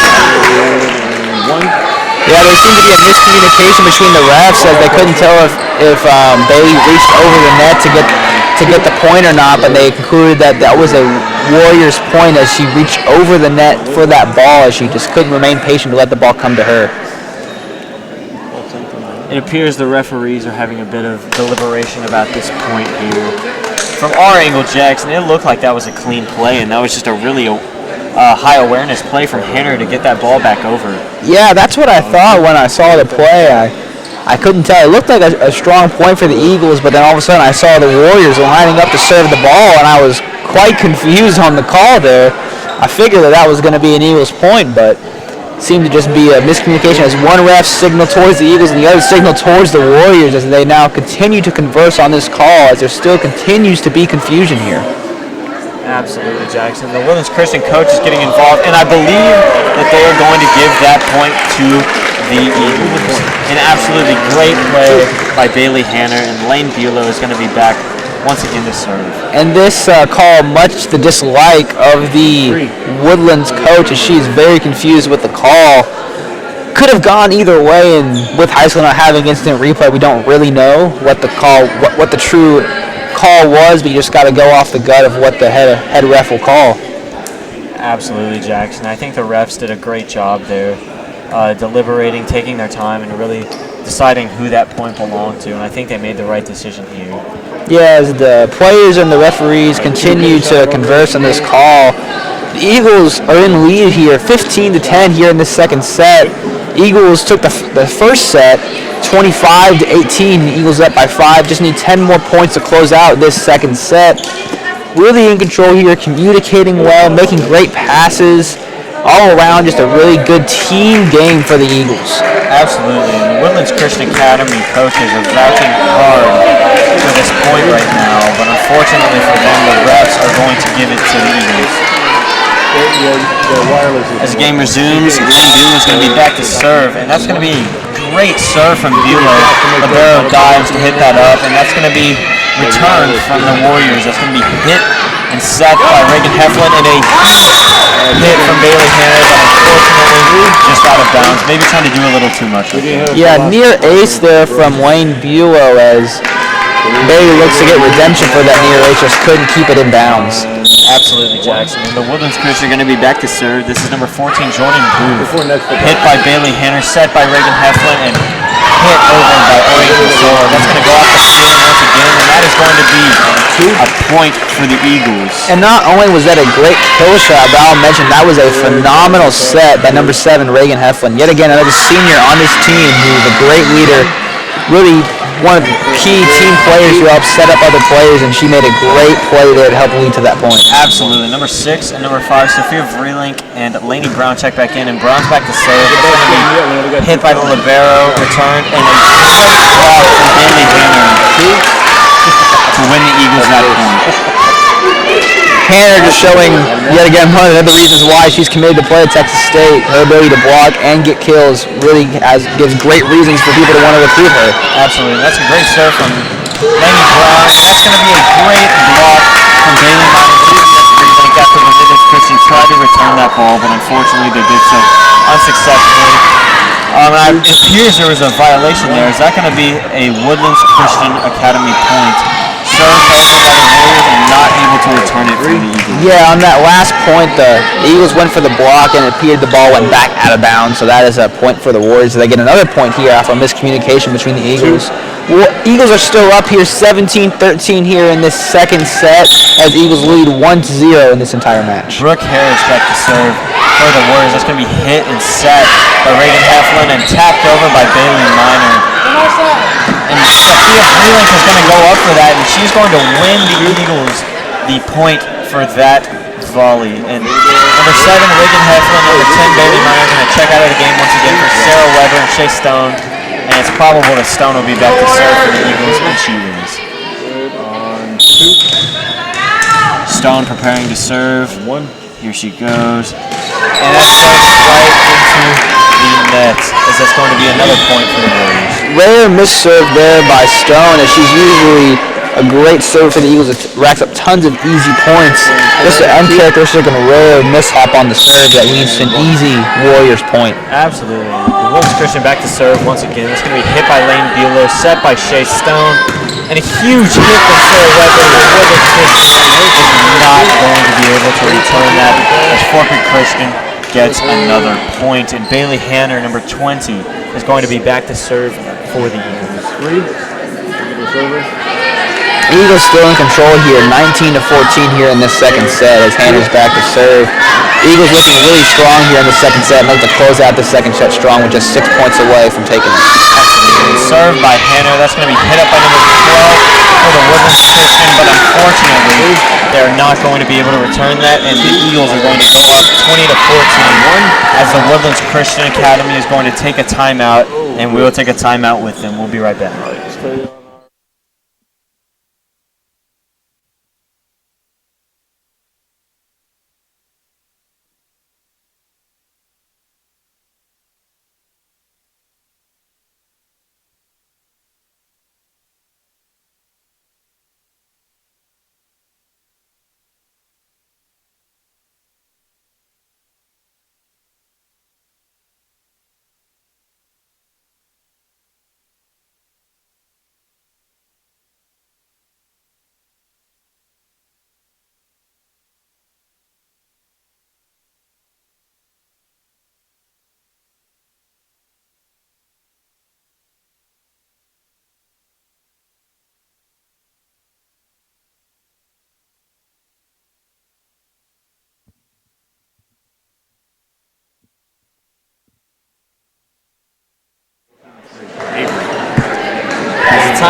Yeah, there seemed to be a miscommunication between the refs, as they couldn't tell if Bailey reached over the net to get the point or not, but they concluded that that was a Warriors point as she reached over the net for that ball, as she just couldn't remain patient to let the ball come to her. It appears the referees are having a bit of deliberation about this point here. From our angle, Jackson, it looked like that was a clean play, and that was just a really high awareness play from Henner to get that ball back over. Yeah, that's what I thought when I saw the play. I couldn't tell. It looked like a strong point for the Eagles, but then all of a sudden I saw the Warriors lining up to serve the ball, and I was quite confused on the call there. I figured that was going to be an Eagles point, but it seemed to just be a miscommunication as one ref signaled towards the Eagles and the other signaled towards the Warriors, as they now continue to converse on this call, as there still continues to be confusion here. Absolutely, Jackson. The Woodlands Christian coach is getting involved, and I believe that they are going to give that point to the Eagles. An absolutely great play by Bailey Hanner, and Lane Bulow is going to be back once again to serve. And this call, much the dislike of the Woodlands coach, as she's very confused with the call, could have gone either way. And with high school not having instant replay, we don't really know what the call, what the true call was, but you just got to go off the gut of what the head ref will call. Absolutely, Jackson. I think the refs did a great job there, deliberating, taking their time, and really deciding who that point belonged to, and I think they made the right decision here. Yeah, as the players and the referees continue to converse on this call, the Eagles are in lead here, 15-10 here in this second set. Eagles took the first set, 25-18. The Eagles up by 5. Just need 10 more points to close out this second set. Really in control here, communicating well, making great passes. All around, just a really good team game for the Eagles. Absolutely, and the Woodlands Christian Academy coaches are vouching hard for this point right now, but unfortunately for them, the refs are going to give it to the Eagles. As the game resumes, Lane Bulow is going to be back to serve, and that's going to be a great serve from Bulow. Libero dives to hit that up, and that's going to be returned from the Warriors. That's going to be hit and set by Reagan Heflin, and a hit from Bailey Hanner, but unfortunately just out of bounds. Maybe trying to do a little too much. Yeah, near ace there from Lane Bulow as Bailey looks to get redemption for that near ace, just couldn't keep it in bounds. Absolutely, Jackson. And the Woodlands Christian are going to be back to serve. This is number 14, Jordan Booth. Hit by Bailey Hanner, set by Reagan Heflin, and hit over by Oregon Solar. That's going to go off the ceiling once again, and that is going to be a point for the Eagles. And not only was that a great kill shot, but I'll mention that was a phenomenal set by number 7, Reagan Heflin. Yet again, another senior on this team who's a great leader, really one of the key team players who helped set up other players, and she made a great play there to help lead to that point. Absolutely. Number 6 and number 5, Sophia Vreelink and Lainey Brown check back in, and Brown's back to serve. It's going to be hit by the libero, returned, and a great block from Bailey Hanner to win the Eagles that point. Hanner just showing, yet again, one of the reasons why she's committed to play at Texas State. Her ability to block and get kills really gives great reasons for people to want to recruit her. Absolutely. That's a great serve from Lainey Brown. That's going to be a great block from Bailey Hanner. After the Woodlands Christian tried to return that ball, but unfortunately they did so unsuccessfully. It appears there was a violation there. Is that going to be a Woodlands Christian Academy point? Served over by the Warriors and not able to return it for the Eagles. Yeah, on that last point, the Eagles went for the block, and it appeared the ball went back out of bounds, so that is a point for the Warriors. They get another point here off a miscommunication between the Eagles. Eagles are still up here 17-13 here in this second set, as Eagles lead 1-0 in this entire match. Brooke Harris back to serve for the Warriors. That's going to be hit and set by Reagan Heflin and tapped over by Bailey Miner. And Sophia Vreelink is going to go up for that, and she's going to win the Eagles the point for that volley. And number 7, Reagan Heflin, number 10, Bailey Miner, going to check out of the game once again for Sarah Weber and Shea Stone. And it's probable that Stone will be back to serve for the Eagles, and she wins. Stone preparing to serve. Here she goes. And that goes right into the net, as that's going to be another point for the Warriors. Rare misserve there by Stone, as she's usually a great serve for the Eagles. It racks up tons of easy points. Just an uncharacteristic and rare mishap on the serve that leads to an easy Warriors point. Absolutely. The Woodlands Christian back to serve once again. It's going to be hit by Lane Bulow, set by Shea Stone, and a huge hit from Sarah Weber. The Woodlands Christian is not going to be able to return that, as Fort Creek Christian gets another point. And Bailey Hanner, number 20, is going to be back to serve for the Eagles. Eagles still in control here, 19-14 here in this second set as Hanner's back to serve. Eagles looking really strong here in the second set, and like to close out the second set strong with just 6 points away from taking it. Served by Hanner. That's going to be hit up by number 12 for the Woodlands Christian, but unfortunately they're not going to be able to return that, and the Eagles are going to go up 20-14 as the Woodlands Christian Academy is going to take a timeout, and we will take a timeout with them. We'll be right back.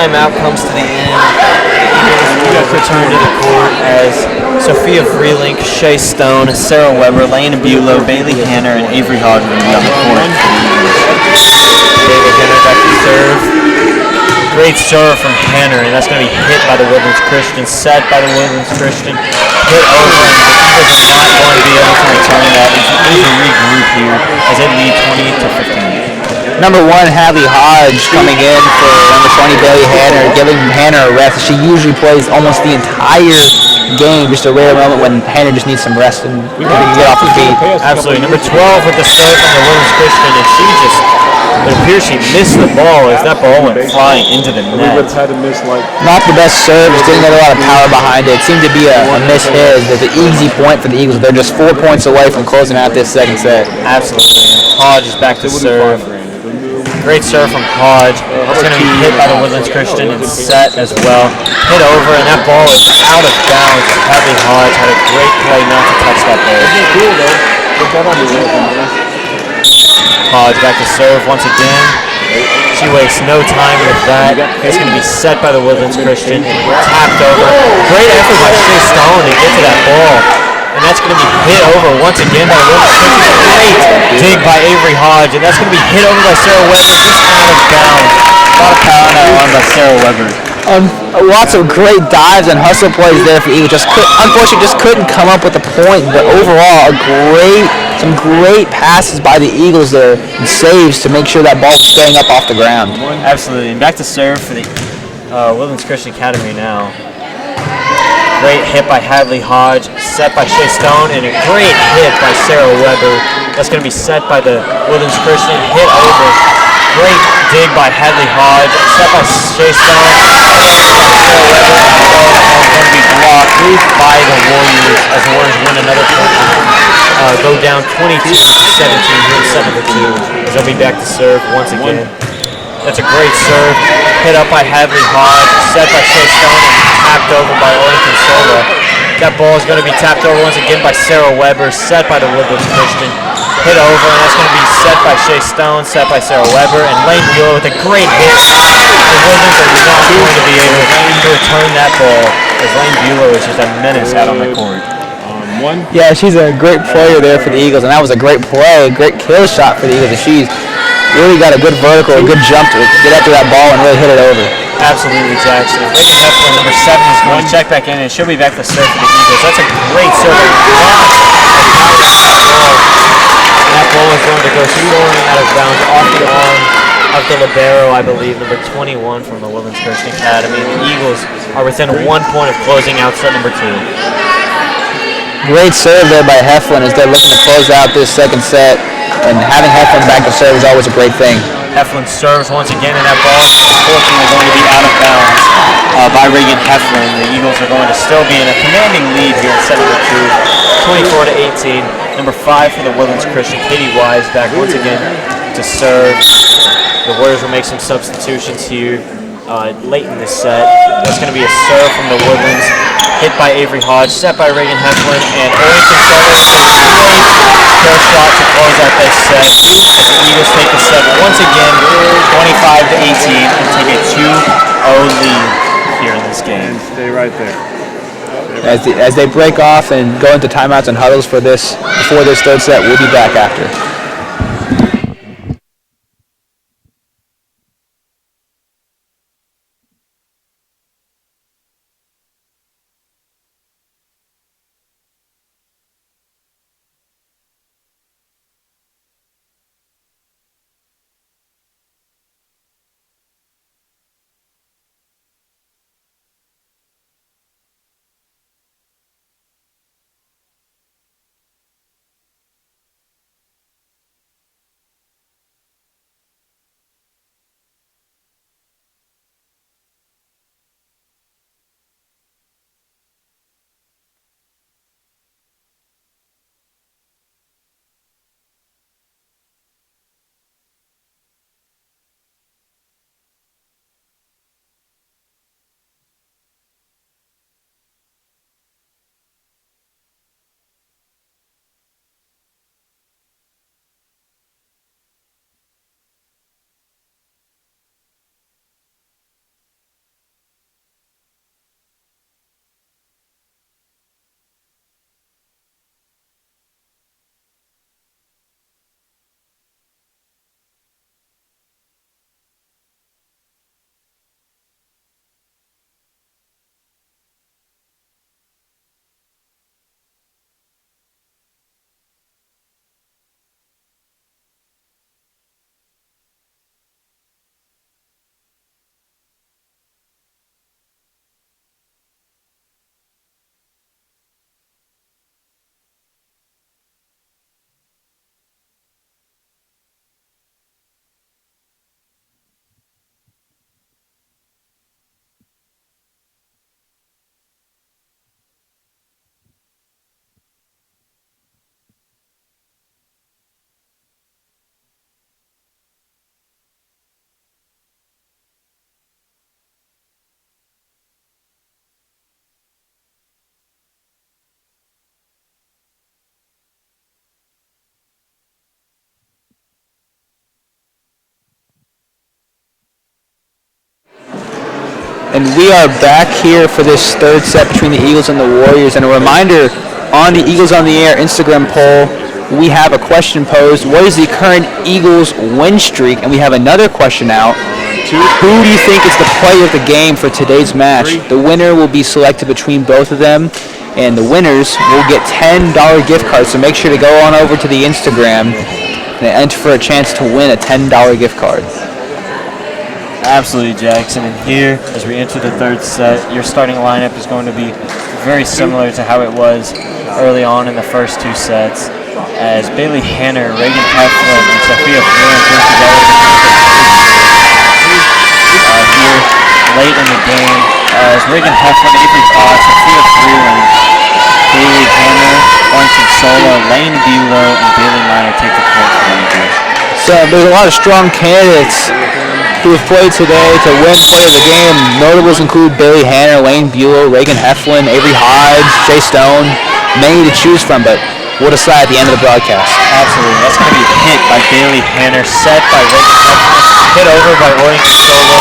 timeout comes to the end. The Eagles will return to the court as Sophia Freelink, Shea Stone, Sarah Weber, Lane Bulow, Bailey Hanner, and Avery Hodge will be on the court. Bailey Hanner back to serve. Great serve from Hanner, and that's going to be hit by the Woodlands Christian, set by the Woodlands Christian, hit over, and the Eagles are not going to be able to return that. These will regroup here as they lead 20 to 15. Number 1, Hadley Hodge coming in for number 20, Bailey Hanner, giving Hanner a rest. She usually plays almost the entire game, just a rare moment when Hanner just needs some rest and get off her feet. Absolutely. Number 12 with the serve from the Woodlands Christian, and she just, it appears she missed the ball as that ball went flying into the net. Not the best serve, just didn't get a lot of power behind it. It seemed to be a miss hit. It's an easy point for the Eagles. They're just 4 points away from closing out this second set. Absolutely. Hodge is back to serve. Great serve from Hodge. It's going to be hit by the Woodlands Christian and set as well. Hit over, and that ball is out of bounds. Hadley Hodge had a great play not to touch that ball. Hodge back to serve once again. She wastes no time with that. It's going to be set by the Woodlands Christian and tapped over. Great effort by Shea Stone to get to that ball. And that's going to be hit over once again by the Woodlands Christian. Great dig by Avery Hodge, and that's going to be hit over by Sarah Weber, just out of bounds. A lot of power on that one by Sarah Weber. Lots of great dives and hustle plays there for Eagles. Unfortunately, just couldn't come up with a point. But overall, some great passes by the Eagles there and saves to make sure that ball was staying up off the ground. Absolutely. And back to serve for the Woodlands Christian Academy now. Great hit by Hadley Hodge, set by Shea Stone, and a great hit by Sarah Weber. That's going to be set by the Woodlands Christian, hit over. Great dig by Hadley Hodge, set by Shea Stone, Sarah Weber, and the ball is going to be blocked by the Warriors as the Warriors win another point. Go down 22-17 here in 7-2 as they'll be back to serve once again. That's a great serve, hit up by Hadley Hodge, set by Shea Stone, and tapped over by Orrington Sola. That ball is going to be tapped over once again by Sarah Weber, set by the Woodlands Christian, hit over, and that's going to be set by Shea Stone, set by Sarah Weber, and Lane Bulow with a great hit. The Woodlands are not going to be able to return that ball as Lane Bulow is just a menace out on the court. Yeah, she's a great player there for the Eagles, and that was a great play, great kill shot for the Eagles. And she's really got a good vertical, a good jump to get after that ball and really hit it over. Absolutely, Jackson. Reagan Heflin, number 7, is going to check back in, and she'll be back to serve for the Eagles. That's a great serve. That ball is going to go soaring out of bounds off the arm of the libero, I believe, number 21 from the Woodlands Christian Academy. The Eagles are within 1 point of closing out set number 2. Great serve there by Heflin as they're looking to close out this second set, and having Heflin back to serve is always a great thing. Heflin serves once again, and that ball is unfortunately going to be out of bounds by Reagan Heflin. The Eagles are going to still be in a commanding lead here in set number 2, 24-18. Number 5 for the Woodlands Christian, Katie Wise, back once again to serve. The Warriors will make some substitutions here late in this set. That's going to be a serve from the Woodlands, hit by Avery Hodge, set by Reagan Heflin, and Orrington Sola with a great kill shot to close out this set. As the Eagles take the set once again, 25-18, and take a 2-0 lead here in this game. Stay right there. As they break off and go into timeouts and huddles before this third set, we'll be back after. and we are back here for this third set between the Eagles and the Warriors. And a reminder, on the Eagles on the Air Instagram poll, we have a question posed. What is the current Eagles win streak? And we have another question out. Who do you think is the player of the game for today's match? The winner will be selected between both of them, and the winners will get $10 gift cards. So make sure to go on over to the Instagram and enter for a chance to win a $10 gift card. Absolutely, Jackson. And here, as we enter the third set, your starting lineup is going to be very similar to how it was early on in the first two sets, as Bailey Hanner, Reagan Heflin, and Sophia Freeland came together here late in the game, as Reagan Heflin, Avery Todd, Sophia Freeland, Bailey Hanner, Boynton Sola, Lane Bulow, and Bailey Minor take the court for the Eagles. So there's a lot of strong candidates who have played today to win player of the game. Notables include Bailey Hanner, Lane Bulow, Reagan Heflin, Avery Hodge, Jay Stone, many to choose from, but we'll decide at the end of the broadcast. Absolutely. That's going to be hit by Bailey Hanner, set by Reagan Heflin, hit over by Boynton Sola.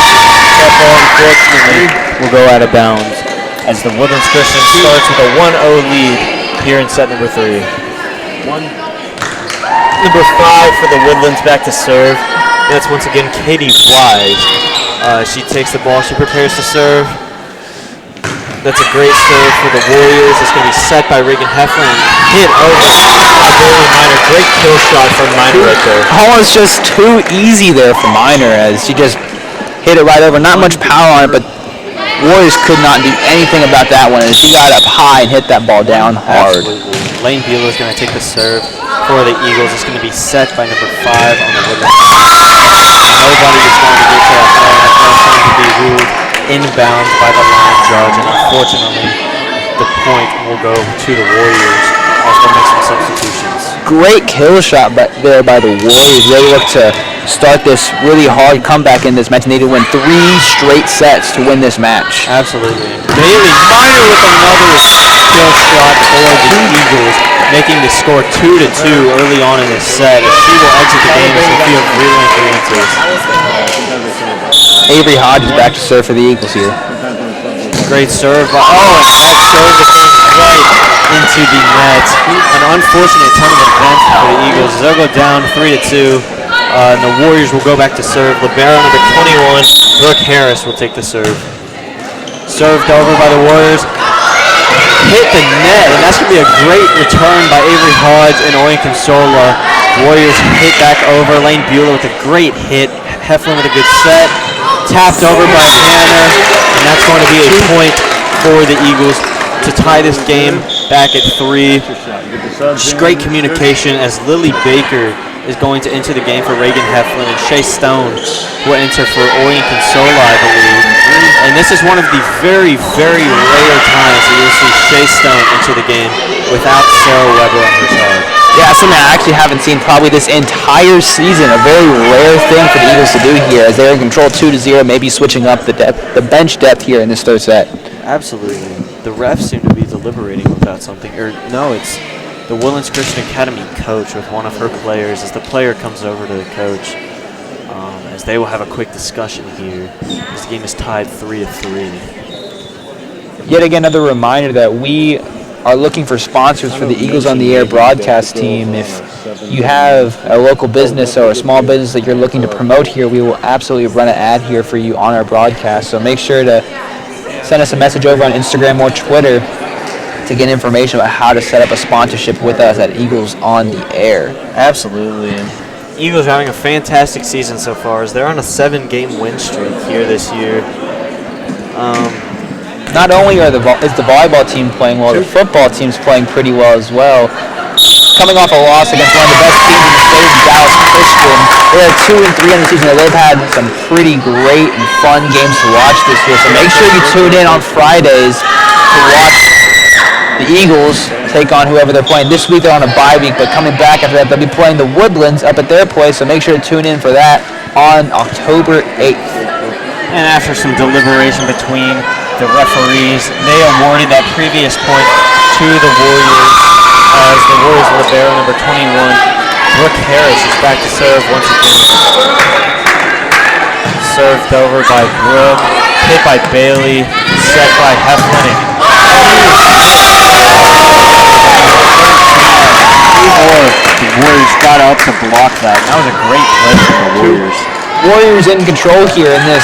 That ball, unfortunately, will go out of bounds as the Woodlands Christian starts with a 1-0 lead here in set number 3. Number 5 for the Woodlands back to serve. That's once again Katie Wise. She takes the ball. She prepares to serve. That's a great serve for the Warriors. It's going to be set by Reagan Heflin. Hit over by Bailey Minor. Great kill shot from Minor right there. Almost just too easy there for Minor, as she just hit it right over. Not much power on it, but Warriors could not do anything about that one, as she got up high and hit that ball down hard. Absolutely. Lane Bulow is going to take the serve for the Eagles. It's going to be set by number 5 on the Woodlands. Nobody is going to get to that ball. That ball is going to be ruled inbounds by the line judge, and unfortunately, the point will go to the Warriors. Also make some substitutions. Great kill shot there by the Warriors. They look to start this really hard comeback in this match. They need to win 3 straight sets to win this match. Absolutely. Bailey Minor with another kill shot for the Eagles, making the score 2-2 early on in this set, as she will exit the game as Sophia Freeland answers. Avery Hodge is back to serve for the Eagles here. Great serve. And that serve is going right into the net. An unfortunate turn of events for the Eagles. They'll go down 3-2. And the Warriors will go back to serve. Libero number 21, Brooke Harris, will take the serve. Served over by the Warriors. Hit the net, and that's going to be a great return by Avery Hodge and Oyen Consola. Warriors hit back over. Lane Bulow with a great hit. Heflin with a good set. Tapped over by Hanner, and that's going to be a point for the Eagles to tie this game back at 3. Just great communication as Lily Baker is going to enter the game for Reagan Heflin, and Shay Stone will enter for Oyen Consola, I believe. And this is one of the very, very rare times that you'll see Shay Stone enter the game without Sarah Weber on her side. Yeah, something I actually haven't seen probably this entire season. A very rare thing for the Eagles to do here, as they're in control 2-0, maybe switching up the bench depth here in this third set. Absolutely. The refs seem to be deliberating about something. Or no, it's the Woodlands Christian Academy coach with one of her players, as the player comes over to the coach, as they will have a quick discussion here. This game is tied 3-3. Yet again, another reminder that we are looking for sponsors for the Eagles on the Air broadcast team. If you have a local business or a small business that you're looking to promote here, we will absolutely run an ad here for you on our broadcast. So make sure to send us a message over on Instagram or Twitter to get information about how to set up a sponsorship with us at Eagles on the Air. Absolutely. And Eagles are having a fantastic season so far, as they're on a 7-game win streak here this year. Not only is the volleyball team playing well, the football team's playing pretty well as well. Coming off a loss against one of the best teams in the state, Dallas Christian. They're 2-3 in the season. They've had some pretty great and fun games to watch this year. So make sure you tune in on Fridays to watch the Eagles take on whoever they're playing. This week they're on a bye week, but coming back after that, they'll be playing the Woodlands up at their place. So make sure to tune in for that on October 8th. And after some deliberation between the referees, they awarded that previous point to the Warriors, as the Warriors libero number 21, Brooke Harris, is back to serve once again. Served over by Brooke. hit by Bailey, set by Heflin. The Warriors got up to block that. That was a great play from the Warriors. Warriors in control here in this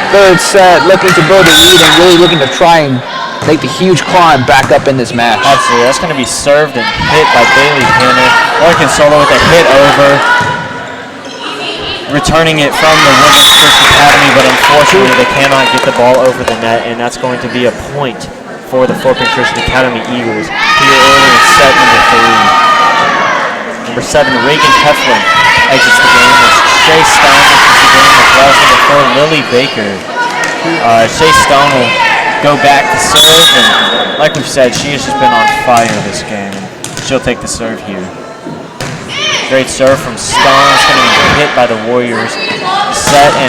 third set, looking to build a lead and really looking to try and make the huge climb back up in this match. Absolutely. That's going to be served and hit by Bailey Hanner. Arkansas with a hit over. Returning it from the Women's Christian Academy, but unfortunately they cannot get the ball over the net, and that's going to be a point for the Fort Bend Christian Academy Eagles here early in set number 3. Number 7, Reagan Heflin exits the game as Shay Stone exits the game as well as number 4, Lily Baker. Shay Stone will go back to serve, and like we've said, she has just been on fire this game. She'll take the serve here. Great serve from Stone. It's going to be hit by the Warriors. Set and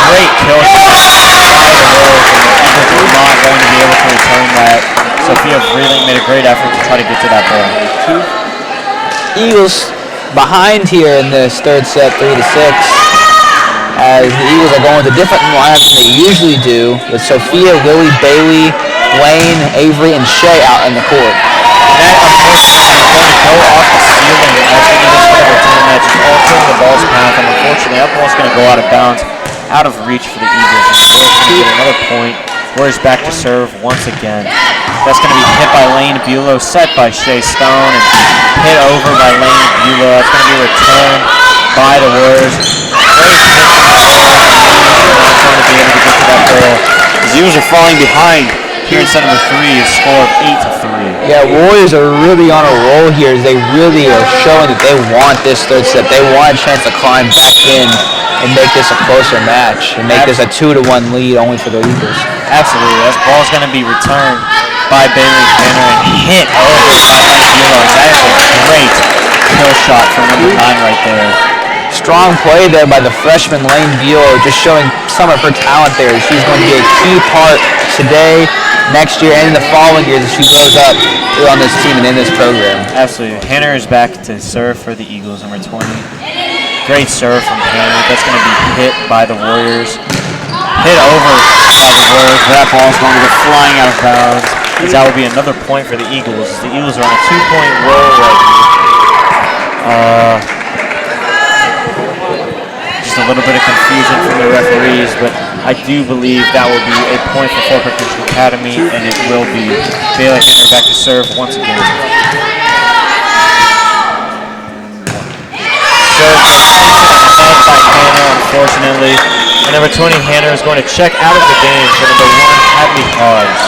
great kill shot by the Wolves, and the Eagles are not going to be able to return that. Sophia Vreeling made a great effort to try to get to that ball. Eagles behind here in this third set, 3-6, as the Eagles are going with a different lineup than they usually do, with Sophia, Lily, Bailey, Wayne, Avery, and Shay out in the court. And that, unfortunately, is going to go off the ceiling as the Eagles try to return that, just altering the ball's path, and unfortunately that ball's going to go out of bounds, out of reach for the Eagles. And the Warriors going to get another point. Warriors back to serve once again. That's going to be hit by Lane Bulow, set by Shay Stone, and hit over by Lane Bulow. That's going to be returned by the Warriors. Great hit from the ball. Not going to be able to get to that ball. The Eagles are falling behind here in set number 3, a score of 8-3. Yeah, Warriors are really on a roll here as they really are showing that they want this third set. They want a chance to climb back in and make this a closer match and make this a 2-1 lead only for the Eagles. Absolutely. This ball's going to be returned by Bailey Hanner and hit over by Bulow. That is a great kill shot from number 9 right there. Strong play there by the freshman Lane Bulow, just showing some of her talent there. She's going to be a key part today, next year, and in the following years as she grows up on this team and in this program. Absolutely. Hanner is back to serve for the Eagles, number 20. Great serve from Hanner. That's going to be hit by the Warriors. Hit over by the Warriors. That ball's going to go flying out of bounds. As that will be another point for the Eagles. The Eagles are on a 2-point roll right here. Just a little bit of confusion from the referees, but I do believe that will be a point for Fort Bend Christian Academy, and it will be. Bailey Hanner back to serve once again. Serve head by Hanner, unfortunately. And number 20, Hanner, is going to check out of the game for number 1, Hadley Hodge.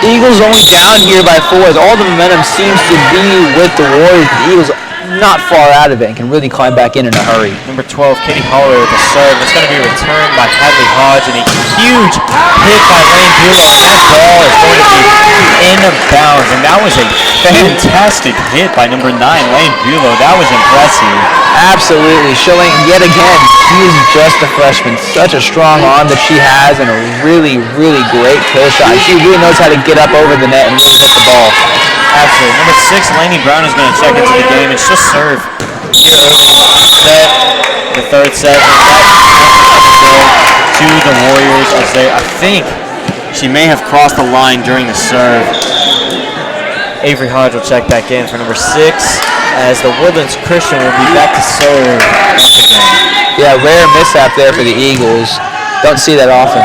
Eagles only down here by 4 as all the momentum seems to be with the Warriors. The Eagles not far out of it and can really climb back in a hurry. Number 12, Katie Holloway with a serve. It's going to be returned by Hadley Hodge, and a huge hit by Lane Bulow. That ball is going to be in bounds, and that was a fantastic hit by number 9, Lane Bulow. That was impressive. Absolutely, showing yet again she's just a freshman. Such a strong arm that she has and a really, really great kill shot. She really knows how to get up over the net and really hit the ball. Absolutely. Number 6, Lainey Brown is going to check into the game. It's just serve here early in the set, the third set. And that go to the Warriors as they, I think, she may have crossed the line during the serve. Avery Hodge will check back in for number 6 as the Woodlands Christian will be back to serve once again. Yeah, rare mishap there for the Eagles. Don't see that often.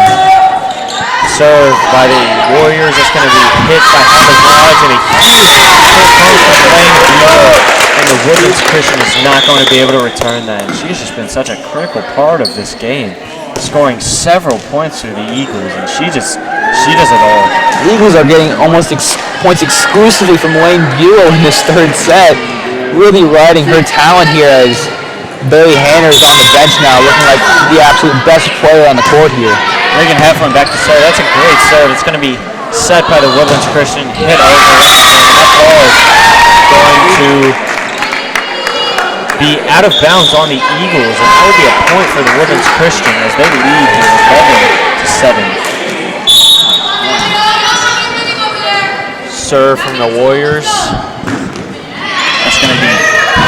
Served by the Warriors. It's going to be hit by Hadley Hodge, and a huge hit comes from Lane Bulow, and the Woodlands Christian is not going to be able to return that. And she's just been such a critical part of this game, scoring several points for the Eagles, and she does it all. The Eagles are getting almost points exclusively from Lane Bulow in this third set, really riding her talent here as Bailey Hanner is on the bench now, looking like the absolute best player on the court here. Reagan Heflin back to serve. That's a great serve. It's going to be set by the Woodlands Christian, hit over, and that ball is going to be out of bounds on the Eagles, and that would be a point for the Woodlands Christian as they lead here 11-7. Serve from the Warriors. That's going to be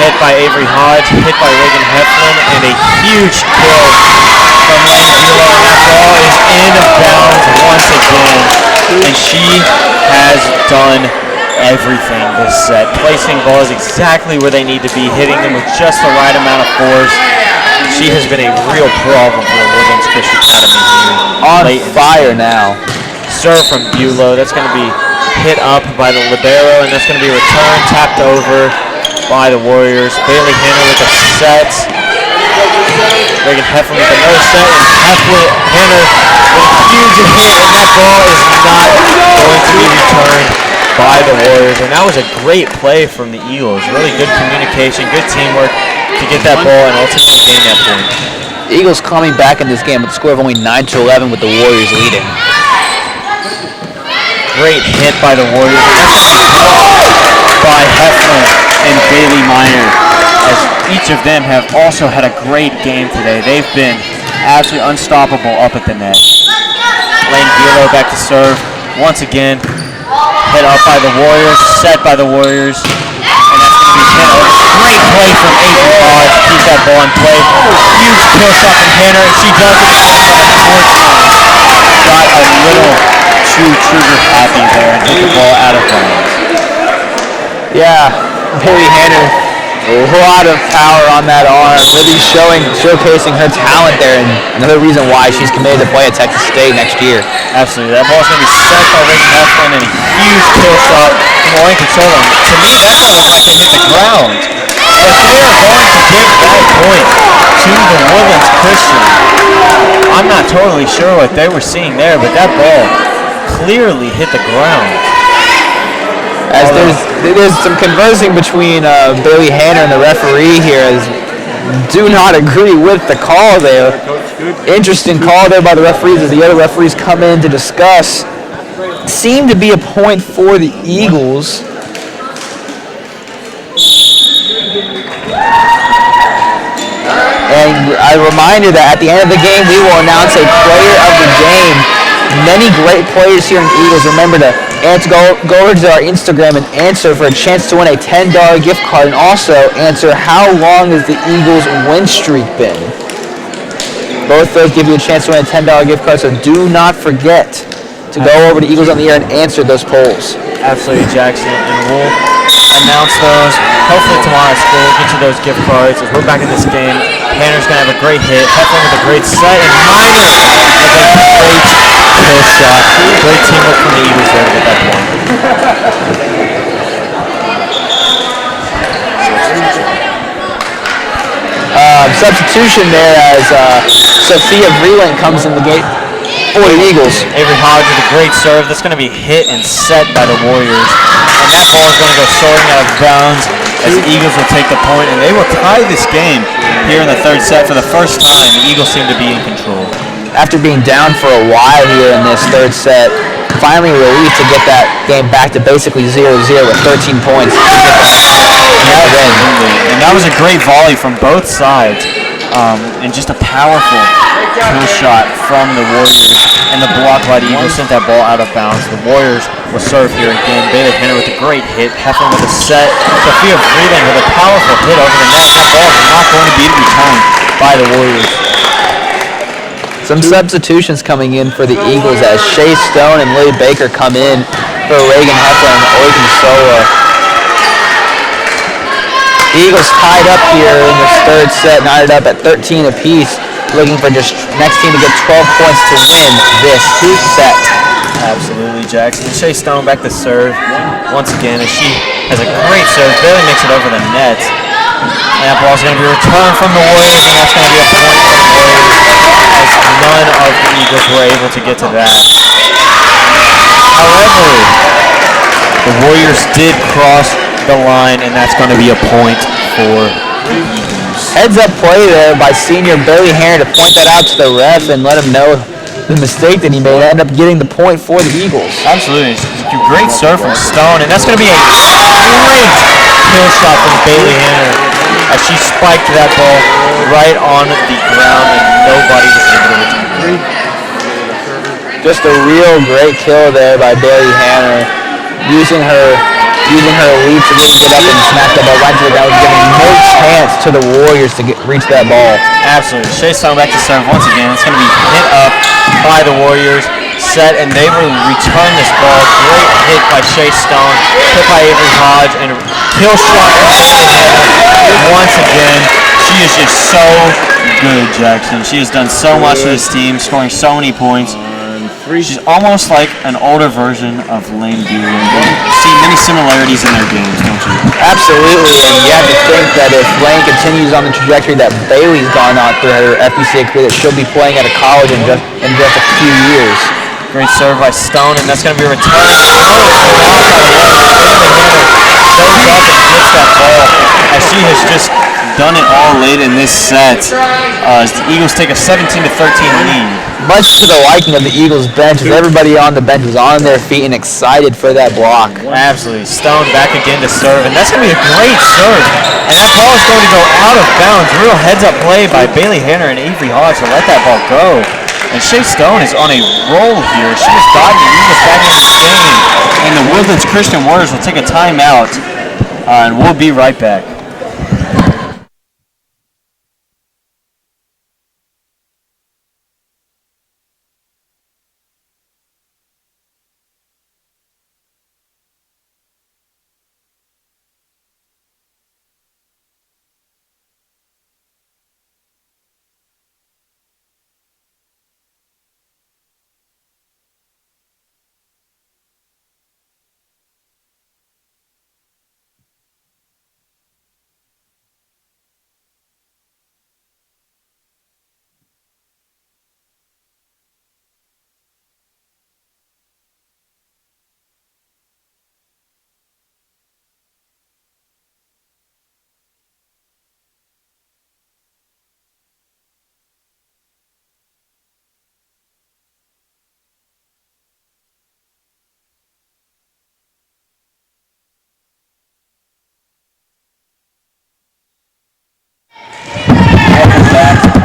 hit by Avery Hodge, hit by Reagan Heflin, and a huge kill from Lane Bulow, and that ball is in bounds once again. And she has done everything this set, placing balls exactly where they need to be, hitting them with just the right amount of force. She has been a real problem for the Woodlands Christian Academy here. On fire now. Serve from Bulow. That's going to be hit up by the libero, and that's going to be a return tapped over by the Warriors. Bailey Hanner with a set. Reagan Heflin with another set, and Hanner with a huge hit, and that ball is not going to be returned by the Warriors. And that was a great play from the Eagles. Really good communication, good teamwork to get that ball and ultimately gain that point. The Eagles coming back in this game with a score of only 9-11 with the Warriors leading. Great hit by the Warriors. By Heflin and Bailey Minor, as each of them have also had a great game today. They've been absolutely unstoppable up at the net. Lane Bulow back to serve. Once again, hit up by the Warriors, set by the Warriors, and that's going to be hit over. Great play from Avery Hodge to keep that ball in play. Huge kill shot from Hanner, and she does it again, but unfortunately got a little too trigger happy there and hit the ball out of bounds. Yeah, Bailey Hanner, a lot of power on that arm, really showcasing her talent there, and another reason why she's committed to play at Texas State next year. Absolutely, that ball's going to be set by Reagan Heflin, and a huge kill shot from Lauren Consola. To me, that ball was like it hit the ground. But they are going to give that point to the Woodlands Christian. I'm not totally sure what they were seeing there, but that ball clearly hit the ground. As there's some conversing between Bailey Hanner and the referee here, as do not agree with the call there. Interesting call there by the referees as the other referees come in to discuss. Seemed to be a point for the Eagles. And I remind you that at the end of the game, we will announce a player of the game. Many great players here in the Eagles. Remember to go over to our Instagram and answer for a chance to win a $10 gift card, and also answer how long has the Eagles win streak been. Both those give you a chance to win a $10 gift card, so do not forget to go over to Eagles on the Air and answer those polls. Absolutely, Jackson, and we'll announce those hopefully tomorrow at school. We'll get you those gift cards as we're back in this game. Hanner's going to have a great hit, Heflin with a great set, and Minor with a great kill shot. Great teamwork from the Eagles there to get that point. Substitution there as Sophia Vreeland comes in the gate for the Eagles. Avery Hodge with a great serve. That's going to be hit and set by the Warriors. And that ball is going to go soaring out of bounds as the Eagles will take the point, and they will tie this game here in the third set. For the first time, the Eagles seem to be in control. After being down for a while here in this third set, finally relieved to get that game back to basically 0-0 with 13 points. And that was a great volley from both sides, and just a powerful kill shot from the Warriors, and the block by the Eagles sent that ball out of bounds. The Warriors will serve here again. Bailey Hanner with a great hit, Heflin with a set, Sophia Vreeland with a powerful hit over the net. That ball is not going to be returned by the Warriors. Some substitutions coming in for the Eagles as Shea Stone and Lily Baker come in for Reagan Heflin and Oregon Sola. The Eagles tied up here in this third set, knotted up at 13 apiece, looking for just next team to get 12 points to win this set. Absolutely, Jackson. Shea Stone back to serve once again as she has a great serve, barely makes it over the net. And that ball's going to be returned from the Warriors, and that's going to be a point for the Warriors, as none of the Eagles were able to get to that. However, the Warriors did cross the line, and that's going to be a point for the Eagles. Heads up play there by senior Bailey Hanner to point that out to the ref and let him know the mistake that he made, end up getting the point for the Eagles. Absolutely. Great serve from Stone, and that's going to be a great kill shot from Bailey Hanner as she spiked that ball right on the ground, and nobody was able to return it. Just a real great kill there by Bailey Hanner, using her using her lead to really get up and smack that ball right to the ground, giving no chance to the Warriors to reach that ball. Absolutely. Shea Stone back to serve once again. It's going to be hit up by the Warriors. Set, and they will return this ball. Great hit by Shea Stone, hit by Avery Hodge, and a kill shot once again. She is just so good, Jackson. She has done so much for this team, scoring so many points. She's almost like an older version of Lane Bueller. You see many similarities in their games, don't you? Absolutely, and you have to think that if Lane continues on the trajectory that Bailey's gone on through her FBCA career, that she'll be playing at a college in just a few years. Great serve by Stone, and that's going to be a return. Shows up and hits that ball as she has just done it all late in this set. As the Eagles take a 17-13 lead. Much to the liking of the Eagles bench, as everybody on the bench was on their feet and excited for that block. Absolutely. Stone back again to serve, and that's going to be a great serve. And that ball is going to go out of bounds. Real heads-up play by Bailey Hanner and Avery Hodge to let that ball go. And Shea Stone is on a roll here. She has gotten the Eagles back in this game. And the Woodlands Christian Warriors will take a timeout, and we'll be right back.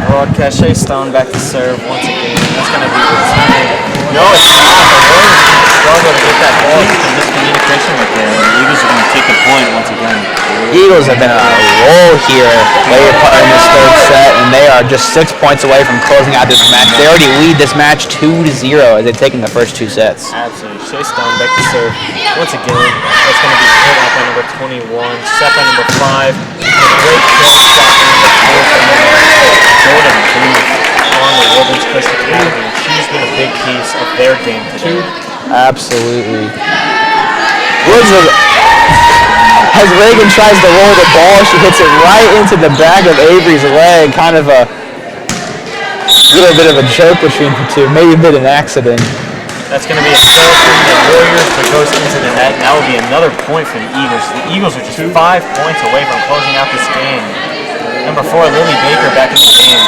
Broadcast. Shea Stone back to serve once again. That's going to be returned. No, it's not. The Warriors are going to struggle to get that ball. It's some miscommunication right there. The Eagles are going to take the point once again. Eagles have been on a roll here later part in this third set, and they are just 6 points away from closing out this match. They already lead this match 2-0 as they've taken the first two sets. Absolutely. Shea Stone back to serve once again. That's going to be hit up by number 21. Set by number 5. A great kill shot by number 4 from Jordan Booth on the Woodlands Christian Academy. She's been a big piece of their game today. Absolutely. As Reagan tries to roll the ball, she hits it right into the back of Avery's leg. Kind of a little bit of a joke between the two. Maybe a bit of an accident. That's going to be a serve from the Warriors that goes into the net, and that will be another point for the Eagles. The Eagles are just 5 points away from closing out this game. Number 4, Lily Baker back in the game.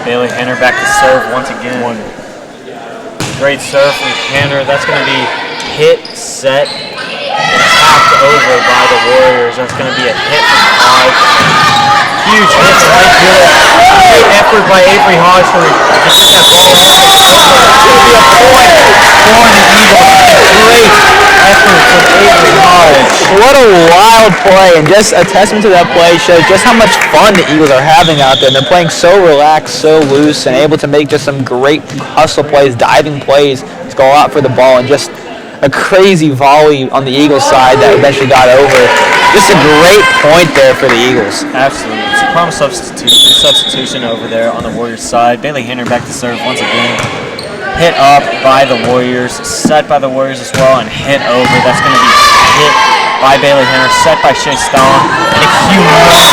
Bailey Hanner back to serve once again. Great serve from Hanner. That's going to be hit, set, and tapped over by the Warriors. That's going to be a hit from Hodge. Huge hit right here. Great effort by Avery Hodge to get that ball. It's going to be a point for the Eagles. Great effort from Avery Hodge. What a wild play, and just a testament to that play shows just how much fun the Eagles are having out there. And they're playing so relaxed, so loose, and able to make just some great hustle plays, diving plays, to go out for the ball, and just a crazy volley on the Eagles side that eventually got over. Just a great point there for the Eagles. Absolutely. It's a prompt substitution over there on the Warriors side. Bailey Hanner back to serve once again. Hit up by the Warriors, set by the Warriors as well, and hit over. That's going to be hit by Bailey Hanner, set by Shea Stone, and a humongous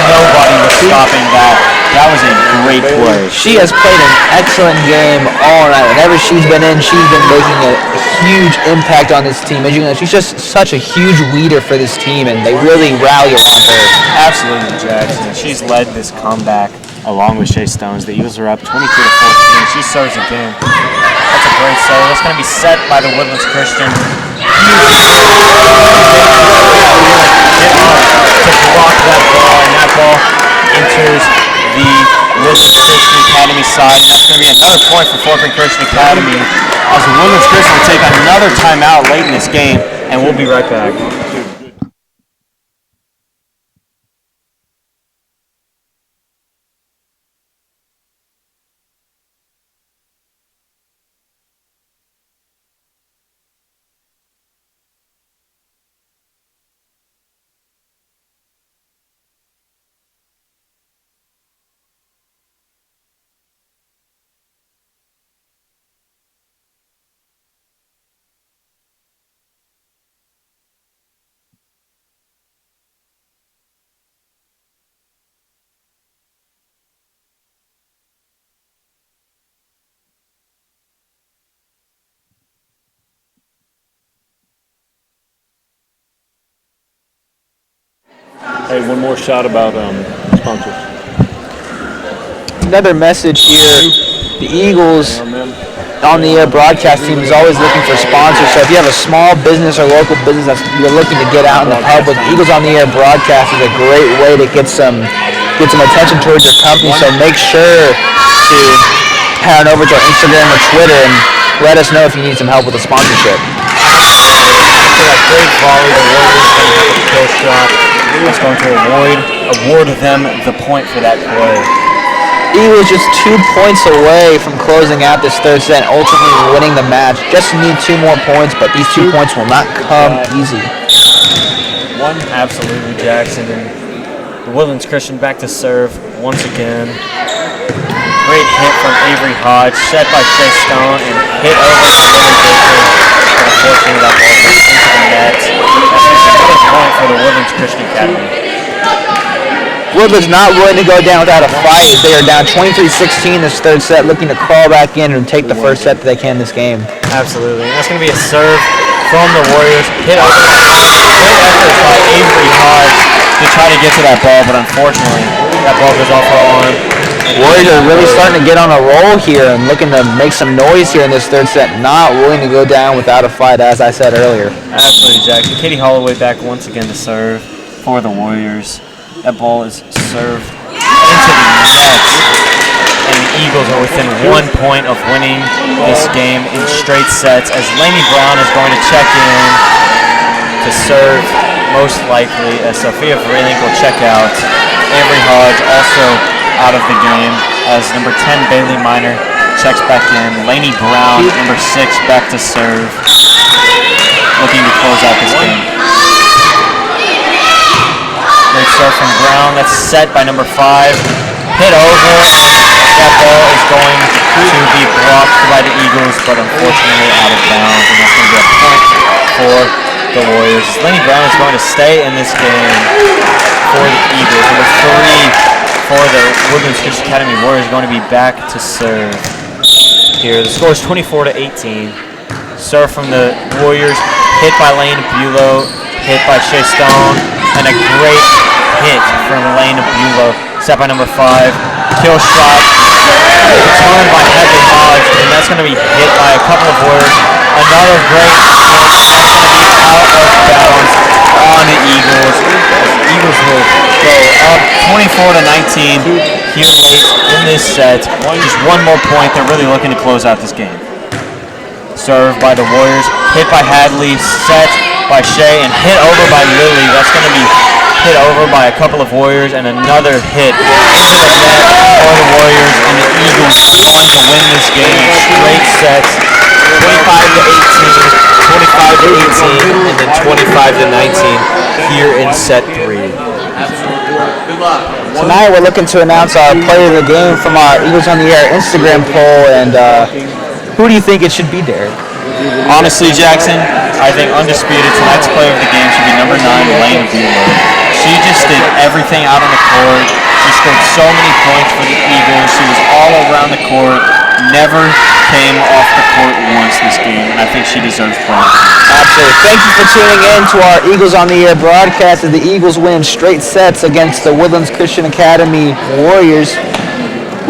nobody was stopping that. That was a great play. She has played an excellent game all night. Whenever she's been in, she's been making a huge impact on this team. As you know, she's just such a huge leader for this team, and they really rally around her. Absolutely, Jackson. She's led this comeback along with Shea Stones. The Eagles are up 22-14. She serves again. That's a great serve. That's going to be set by the Woodlands Christian. Huge to block that ball, and that ball enters the Woodlands Christian Academy side. And that's going to be another point for Fort Bend Christian Academy as the Woodlands Christian will take another timeout late in this game, and we'll be right back. Hey, one more shot about sponsors. Another message here. The Eagles on the air broadcast team is always looking for sponsors. So if you have a small business or local business that you're looking to get out in the public, Eagles on the air broadcast is a great way to get some attention towards your company. So make sure to head on over to our Instagram or Twitter and let us know if you need some help with a sponsorship. After that great volley, the Warriors are going to have a kill shot. It's going to award them the point for that play. Eagles just 2 points away from closing out this third set and ultimately winning the match. Just need 2 more points, but these 2 points will not come easy. Absolutely, Jackson. And the Woodlands Christian back to serve once again. Great hit from Avery Hodge, set by Shea Stone, and hit over to Billy Baker. Unfortunately, that ball goes into the net. That's another point for the Woodlands Christian Academy. Woodland's not willing to go down without a fight. They are down 23-16 this third set, looking to crawl back in and take the first set that they can this game. Absolutely. And that's going to be a serve from the Warriors. Hit over by Avery Hodge to try to get to that ball, but unfortunately, that ball goes off her arm. Warriors are really starting to get on a roll here and looking to make some noise here in this third set. Not willing to go down without a fight, as I said earlier. Absolutely, Jackson. Katie Holloway back once again to serve for the Warriors. That ball is served into the net, and the Eagles are within 1 point of winning this game in straight sets as Lainey Brown is going to check in to serve most likely as Sophia Vrelink will check out. Avery Hodge also out of the game as number 10 Bailey Minor checks back in. Lainey Brown, number 6, back to serve, looking to close out this game. Great serve from Brown. That's set by number 5. Hit over. That ball is going to be blocked by the Eagles, but unfortunately out of bounds, and that's going to be a point for the Warriors. Lenny Brown is going to stay in this game for the Eagles. Number 3 for the Woodlands Christian Academy Warriors going to be back to serve here. The score is 24-18. Serve from the Warriors. Hit by Lane Bulow. Hit by Shea Stone. And a great hit from Lane Bulow. Set by number 5. Kill shot. Returned by Heather Hodge. And that's going to be hit by a couple of Warriors. Another great hit. That's going to be out of bounds on the Eagles. The Eagles will go up 24-19 here late in this set. Just one more point. They're really looking to close out this game. Served by the Warriors. Hit by Hadley. Set by Shea and hit over by Lily. That's going to be hit over by a couple of Warriors and another hit into the net for the Warriors, and the Eagles going to win this game in straight sets, 25-18, 25-18, and then 25-19 here in set 3. Tonight we're looking to announce our player of the game from our Eagles on the Air Instagram poll, and who do you think it should be, Derek? Honestly, Jackson, I think undisputed tonight's player of the game should be number 9, Lane Bulow. She just did everything out on the court. She scored so many points for the Eagles. She was all around the court, never came off the court once this game, and I think she deserves points. Absolutely. Thank you for tuning in to our Eagles on the Air broadcast as the Eagles win straight sets against the Woodlands Christian Academy Warriors.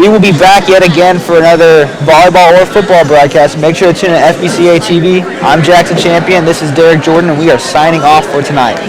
We will be back yet again for another volleyball or football broadcast. Make sure to tune in to FBCA TV. I'm Jackson Champion. This is Derek Jordan, and we are signing off for tonight.